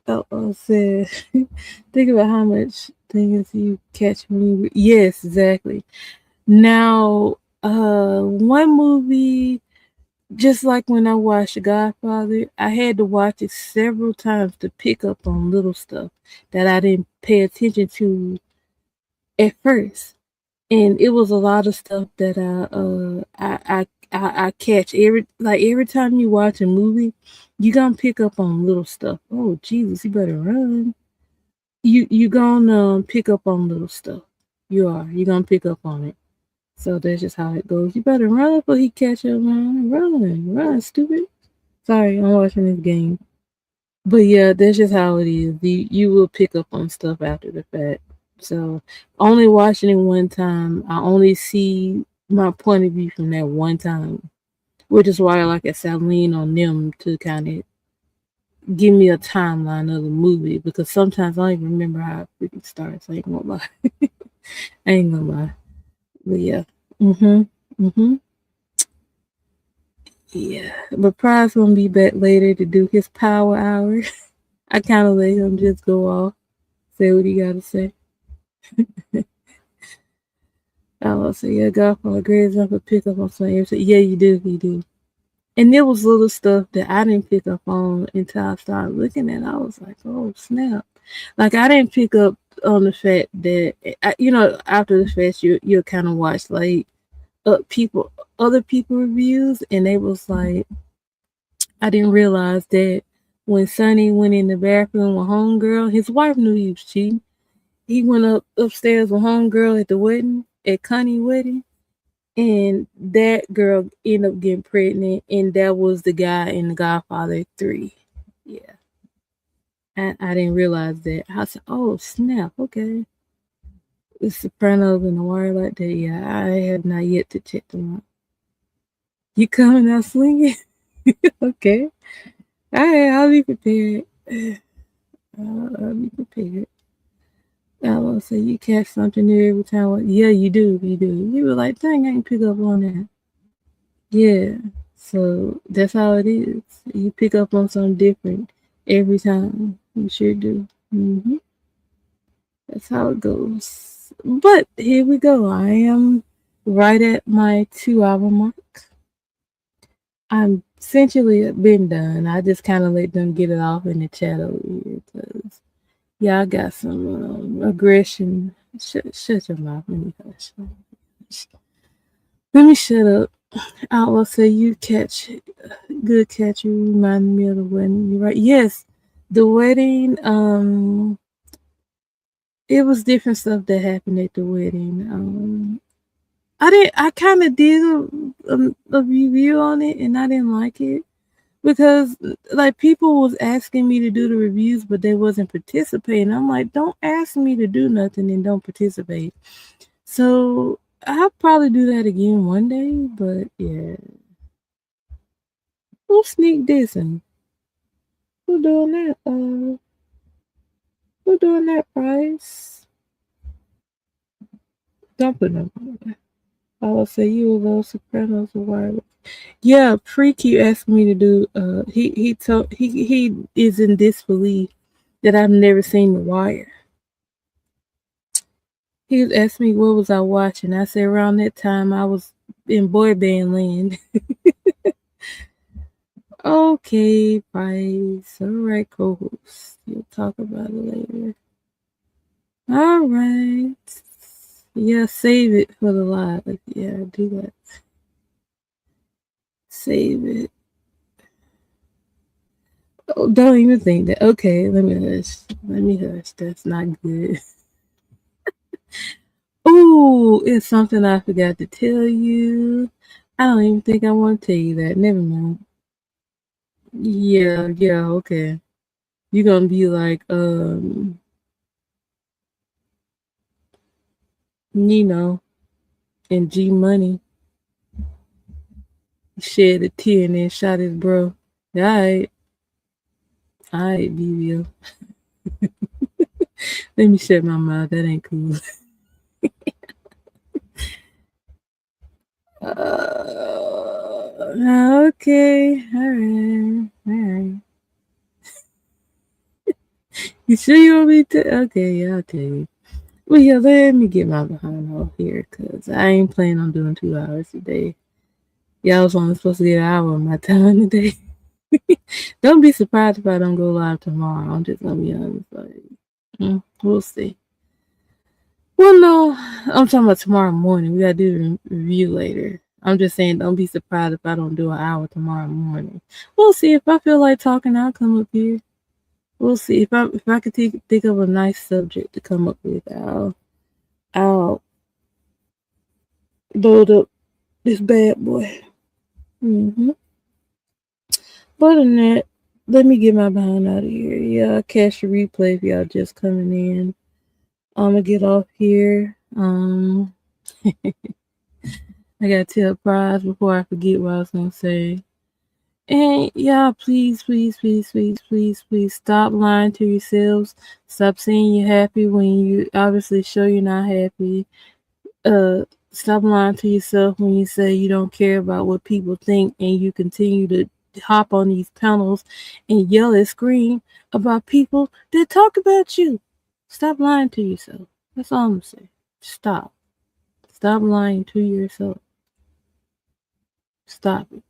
I said, think about how much things you catch when you. Yes, exactly. Now, one movie, just like when I watched Godfather, I had to watch it several times to pick up on little stuff that I didn't pay attention to at first. And it was a lot of stuff that I catch every time you watch a movie, you gonna pick up on little stuff. Oh Jesus, you better run. You gonna pick up on little stuff. You gonna pick up on it. So that's just how it goes. You better run before he catch up, man. Run, stupid. Sorry, I'm watching this game. But yeah, that's just how it is. You will pick up on stuff after the fact. So only watching it one time, I only see my point of view from that one time. Which is why, like I said, I lean on them to kind of give me a timeline of the movie because sometimes I don't even remember how it freaking starts. I ain't gonna lie. I ain't gonna lie. But yeah. Mm-hmm. Yeah. But Pride's gonna be back later to do his power hour. I kinda let him just go off. Say what he gotta say. I was say, yeah, God for a great example, pick up on something. Yeah, you do. And there was little stuff that I didn't pick up on until I started looking at it. I was like, oh, snap. Like, I didn't pick up on the fact that, after the fact, you'll kind of watch, like, other people reviews, and they was like, I didn't realize that when Sonny went in the bathroom with Homegirl, his wife knew he was cheating. He went upstairs with Homegirl at the wedding, at Connie's wedding, and that girl ended up getting pregnant, and that was the guy in The Godfather 3. Yeah. I didn't realize that. I said, oh, snap, okay. The Sopranos and the Wire like that, yeah, I have not yet to check them out. You coming out swinging? Okay. All right, I'll be prepared. I'll be prepared. I will say you catch something new every time. Yeah, you do. You were like, dang, I ain't pick up on that. Yeah. So that's how it is. You pick up on something different every time. You sure do. That's how it goes. But here we go. I am right at my 2 hour mark. I'm essentially been done. I just kind of let them get it off in the chat over here because y'all got some aggression. Shut your mouth. Let me hush. Let me shut up. Outlaw say you catch good catch. You remind me of the wedding. You're right. Yes, the wedding. It was different stuff that happened at the wedding. I kind of did a review on it, and I didn't like it because like people was asking me to do the reviews, but they wasn't participating. I'm like, don't ask me to do nothing and don't participate. So I'll probably do that again one day, but yeah. Who sneak dissing? Who doing that? Who doing that, Price? Don't put no. I will say you will love Sopranos or Wireless. Yeah, Pre keep asking me to do. He is in disbelief that I've never seen The Wire. He was asking me what was I watching. I said around that time I was in boy band land. Okay, Price. All right, co-host. You'll talk about it later. All right. Yeah, save it for the live. Yeah, do that. Save it. Oh, don't even think that. Okay, let me hush. Let me hush. That's not good. Oh, it's something I forgot to tell you. I don't even think I want to tell you that. Never mind. Yeah, okay. You're gonna be like, Nino and G Money shed a tear and then shot his bro. Alright. Alright, BBL. Let me shut my mouth. That ain't cool. Okay. Alright. You sure you want me to? Okay, yeah, I'll tell you. Well, yeah, let me get my behind off here because I ain't planning on doing 2 hours today. Y'all was only supposed to get an hour of my time today. Don't be surprised if I don't go live tomorrow. I'm just gonna be honest. Like, we'll see. Well, no, I'm talking about tomorrow morning. We gotta do the review later. I'm just saying, don't be surprised if I don't do an hour tomorrow morning. We'll see. If I feel like talking, I'll come up here. We'll see if I could think of a nice subject to come up with. I'll load up this bad boy. Other than that, let me get my behind out of here. Yeah, I'll catch the replay if y'all just coming in. I'm gonna get off here. I gotta tell Prize before I forget what I was gonna say. And y'all, please stop lying to yourselves. Stop saying you're happy when you obviously show you're not happy. Stop lying to yourself when you say you don't care about what people think and you continue to hop on these panels and yell and scream about people that talk about you. Stop lying to yourself. That's all I'm gonna say. Stop. Stop lying to yourself. Stop it.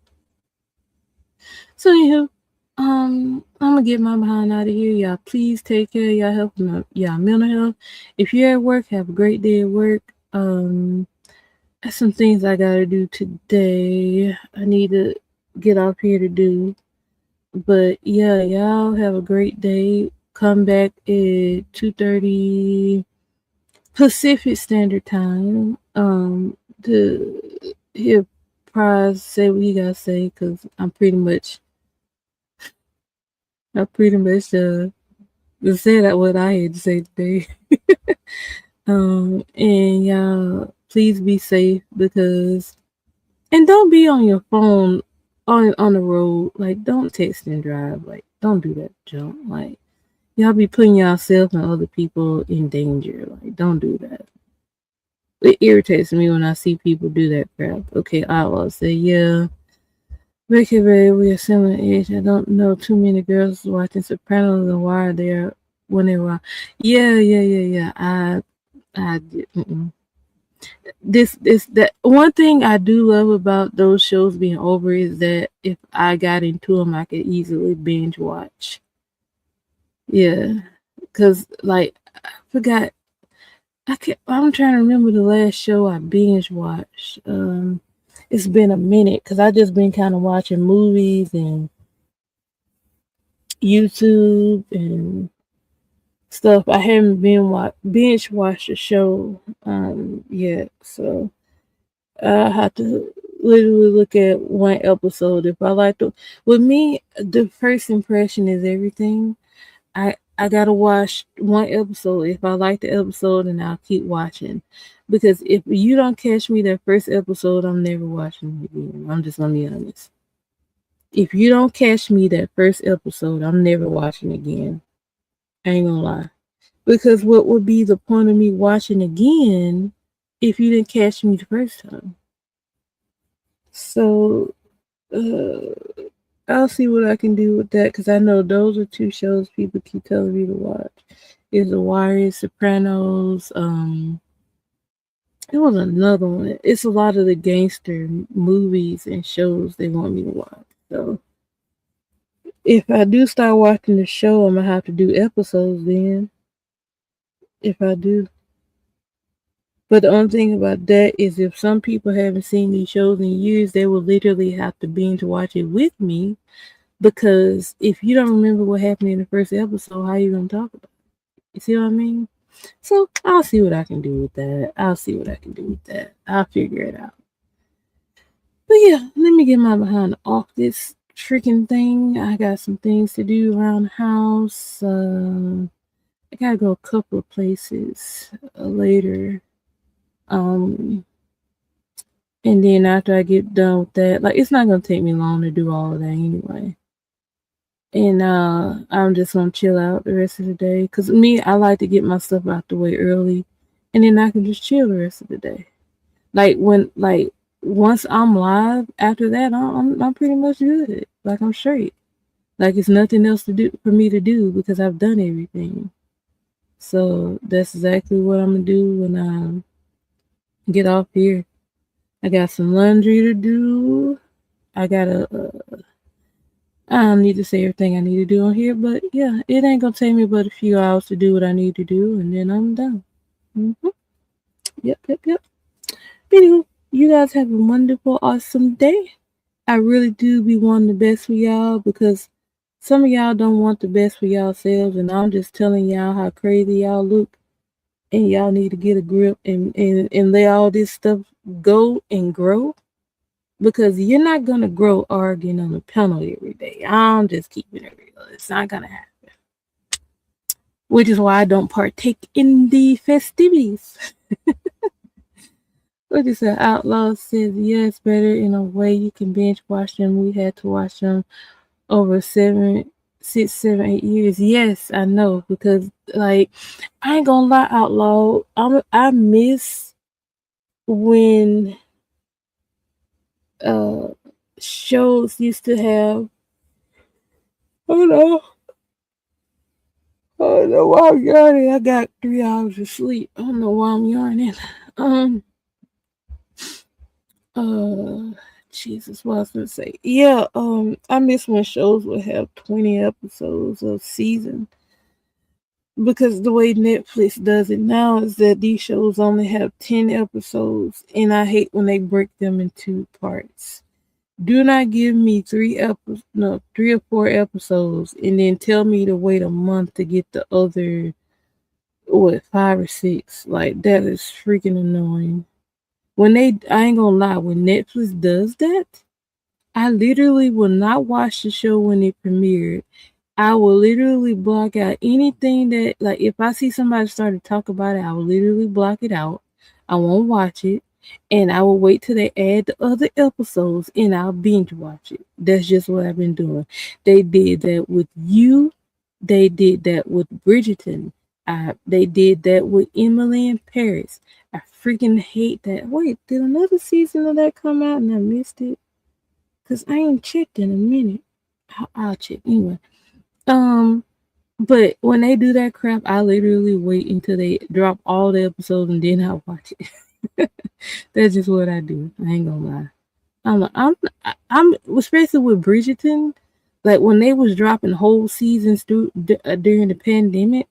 So anywho, I'm gonna get my behind out of here. Y'all please take care of y'all health and y'all mental health. If you're at work, have a great day at work. There's some things I gotta do today. I need to get off here to do. But yeah, y'all have a great day. Come back at 2:30 Pacific Standard Time. To hear Prize say what he gotta say, because I pretty much said what I had to say today. And y'all please be safe and don't be on your phone on the road. Like, don't text and drive. Like, don't do that junk. Like, y'all be putting yourself and other people in danger. Like, don't do that. It irritates me when I see people do that crap. Okay, I will say, yeah. Ricky Ray, we are similar age. I don't know too many girls watching Sopranos and why they're when they were. Yeah. I did. this that one thing I do love about those shows being over is that if I got into them, I could easily binge watch. Yeah, because like I forgot. I'm trying to remember the last show I binge watched. It's been a minute because I just been kind of watching movies and YouTube and stuff. I haven't binge watched a show yet, so I have to literally look at one episode if I like to. With me, the first impression is everything. I gotta watch one episode. If I like the episode, and I'll keep watching. Because if you don't catch me that first episode, I'm never watching it again. I'm just gonna be honest. If you don't catch me that first episode, I'm never watching again. I ain't gonna lie. Because what would be the point of me watching again if you didn't catch me the first time? So I'll see what I can do with that because I know those are two shows people keep telling me to watch. Is The Wire, Sopranos. It was another one. It's a lot of the gangster movies and shows they want me to watch. So if I do start watching the show, I'm gonna have to do episodes then. If I do. But the only thing about that is if some people haven't seen these shows in years, they will literally have to binge watch it with me. Because if you don't remember what happened in the first episode, how you gonna talk about it? You see what I mean? So I'll see what I can do with that. I'll figure it out. But yeah, let me get my behind off this freaking thing. I got some things to do around the house. I gotta go a couple of places later. And then after I get done with that, like it's not gonna take me long to do all of that anyway. And I'm just gonna chill out the rest of the day. Cause me, I like to get my stuff out the way early, and then I can just chill the rest of the day. Like once I'm live, after that, I'm pretty much good. Like I'm straight. Like it's nothing else to do for me to do because I've done everything. So that's exactly what I'm gonna do when I get off here. I got some laundry to do. I don't need to say everything I need to do on here, but yeah, it ain't gonna take me but a few hours to do what I need to do, and then I'm done. Mm-hmm. Yep. Anywho, you guys have a wonderful, awesome day. I really do be wanting the best for y'all because some of y'all don't want the best for yourselves, and I'm just telling y'all how crazy y'all look, and y'all need to get a grip and let all this stuff go and grow. Because you're not gonna grow arguing on the panel every day. I'm just keeping it real. It's not gonna happen. Which is why I don't partake in the festivities. What is that? Outlaw says, yeah, it's better in a way. You can binge watch them. We had to watch them over 6, 7, 8 years. Yes, I know. Because like I ain't gonna lie, Outlaw. I miss when shows used to have oh no why I'm yawning. I got 3 hours of sleep. I don't know why I'm yawning. Jesus, what I was gonna say. Yeah, I miss when shows would have 20 episodes a season. Because the way Netflix does it now is that these shows only have 10 episodes, and I hate when they break them into parts. Do not give me 3 or 4 episodes and then tell me to wait a month to get the other 5 or 6. Like that is freaking annoying. I ain't gonna lie, when Netflix does that, I literally will not watch the show when it premiered. I will literally block out anything that, like, if I see somebody start to talk about it, I will literally block it out. I won't watch it. And I will wait till they add the other episodes and I'll binge watch it. That's just what I've been doing. They did that with You. They did that with Bridgerton. They did that with Emily in Paris. I freaking hate that. Wait, did another season of that come out and I missed it? Because I ain't checked in a minute. I'll check anyway. But when they do that crap, I literally wait until they drop all the episodes and then I'll watch it. That's just what I do. I ain't gonna lie. I'm especially with Bridgerton. Like when they was dropping whole seasons during the pandemic,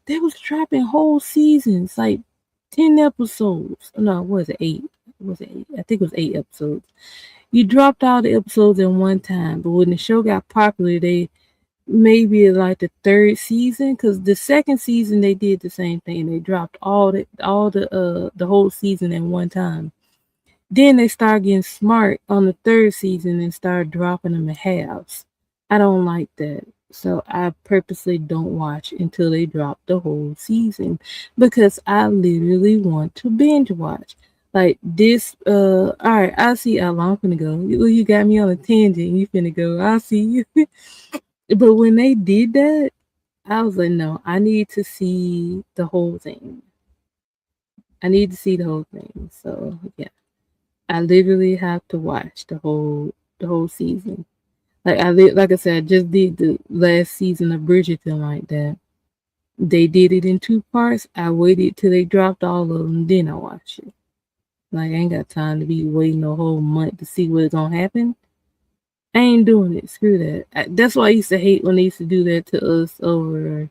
they was dropping whole seasons, like 10 episodes. No, was it eight? Was it eight? I think it was 8 episodes. You dropped all the episodes in one time, but when the show got popular, they maybe like the third season, because the second season they did the same thing. They dropped all the whole season in one time. Then they start getting smart on the third season and start dropping them in halves. I don't like that. So I purposely don't watch until they drop the whole season because I literally want to binge watch. Like this, alright, I see how long I'm finna go. You got me on a tangent, you finna go. I see you. But when they did that, I was like, no, I need to see the whole thing. I need to see the whole thing. So yeah. I literally have to watch the whole season. Like I said, I just did the last season of Bridgerton like that. They did it in 2 parts. I waited till they dropped all of them, then I watched it. Like I ain't got time to be waiting a whole month to see what's gonna happen. I ain't doing it. Screw that. That's why I used to hate when they used to do that to us over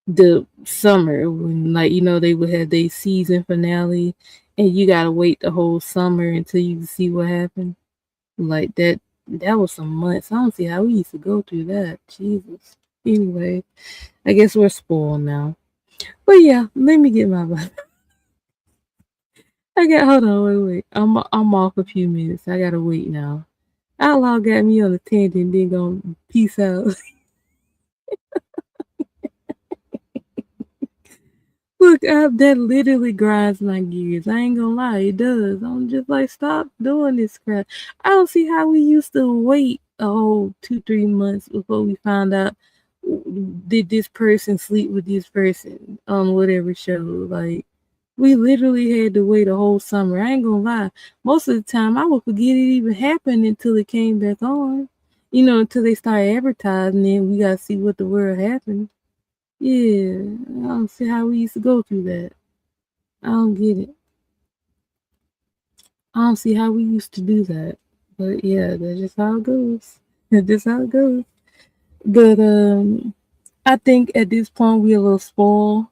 the summer when, like, they would have their season finale and you gotta wait the whole summer until you see what happened. Like that was some months. I don't see how we used to go through that. Jesus. Anyway, I guess we're spoiled now. But yeah, let me get my I got hold on, wait. I'm off a few minutes. I gotta wait now. Outlaw got me on a tangent, then gonna peace out. Look, that literally grinds my gears. I ain't gonna lie, it does. I'm just like, stop doing this crap. I don't see how we used to wait a whole 2-3 months before we found out did this person sleep with this person on whatever show. Like, we literally had to wait a whole summer. I ain't gonna lie. Most of the time, I would forget it even happened until it came back on. Until they started advertising, and we gotta see what the world happened. Yeah, I don't see how we used to go through that. I don't get it. I don't see how we used to do that. But yeah, that's just how it goes. That's just how it goes. But I think at this point we're a little spoiled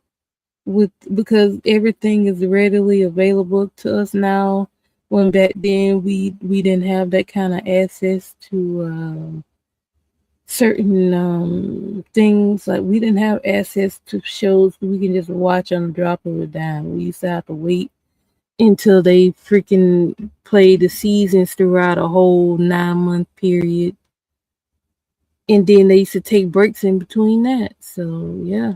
because everything is readily available to us now. When back then we didn't have that kind of access to certain things. Like we didn't have access to shows we can just watch on the drop of a dime. We used to have to wait until they freaking played the seasons throughout a whole 9-month period, and then they used to take breaks in between that. So yeah,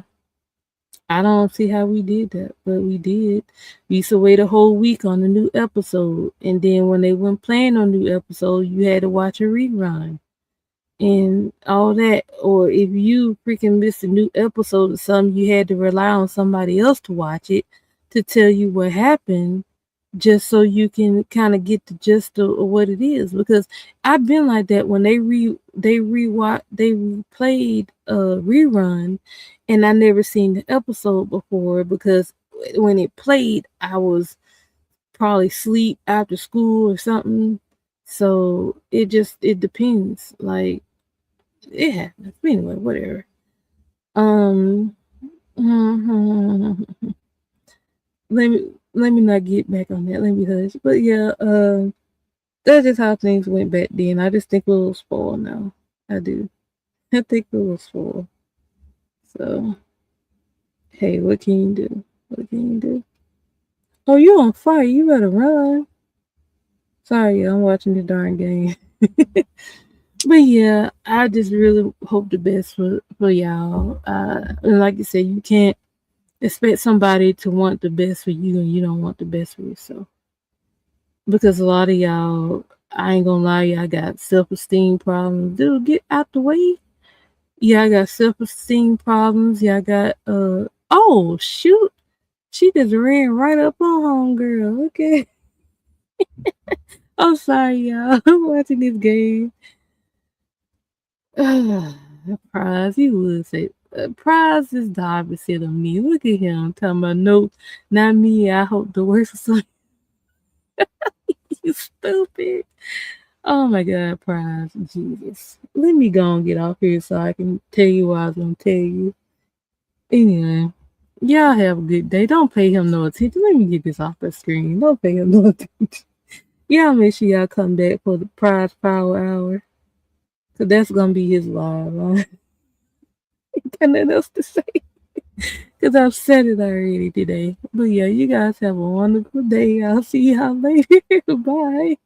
I don't see how we did that, but we did. We used to wait a whole week on a new episode, and then when they weren't playing on new episode, you had to watch a rerun and all that. Or if you freaking missed a new episode or something, you had to rely on somebody else to watch it to tell you what happened, just so you can kind of get the gist of what it is. Because I've been like that when they replayed a rerun, and I never seen the episode before because when it played, I was probably sleep after school or something. So it depends. Like it happens. Anyway, whatever. Um, let me not get back on that. Let me hush. But yeah, that's just how things went back then. I just think we're a little spoiled now. I do. I think we're a little spoiled. So hey, what can you do? What can you do? Oh, you on fire? You better run. Sorry, I'm watching the darn game. But yeah, I just really hope the best for y'all. And like you said, you can't expect somebody to want the best for you and you don't want the best for yourself. Because a lot of y'all, I ain't gonna lie, y'all got self-esteem problems. Dude, get out the way. Yeah, I got self-esteem problems. Y'all got oh shoot. She just ran right up on homegirl. Okay. I'm sorry, y'all. I'm watching this game. Prize, you would say, Prize is the opposite of me. Look at him talking about, no, not me. I hope the worst for some. You stupid. Oh my God, Prize. Jesus. Let me go and get off here so I can tell you what I was going to tell you. Anyway, y'all have a good day. Don't pay him no attention. Let me get this off the screen. Don't pay him no attention. Y'all make sure y'all come back for the Prize Power Hour. Because that's going to be his live line. Got nothing else to say. Because I've said it already today. But yeah, you guys have a wonderful day. I'll see y'all later. Bye.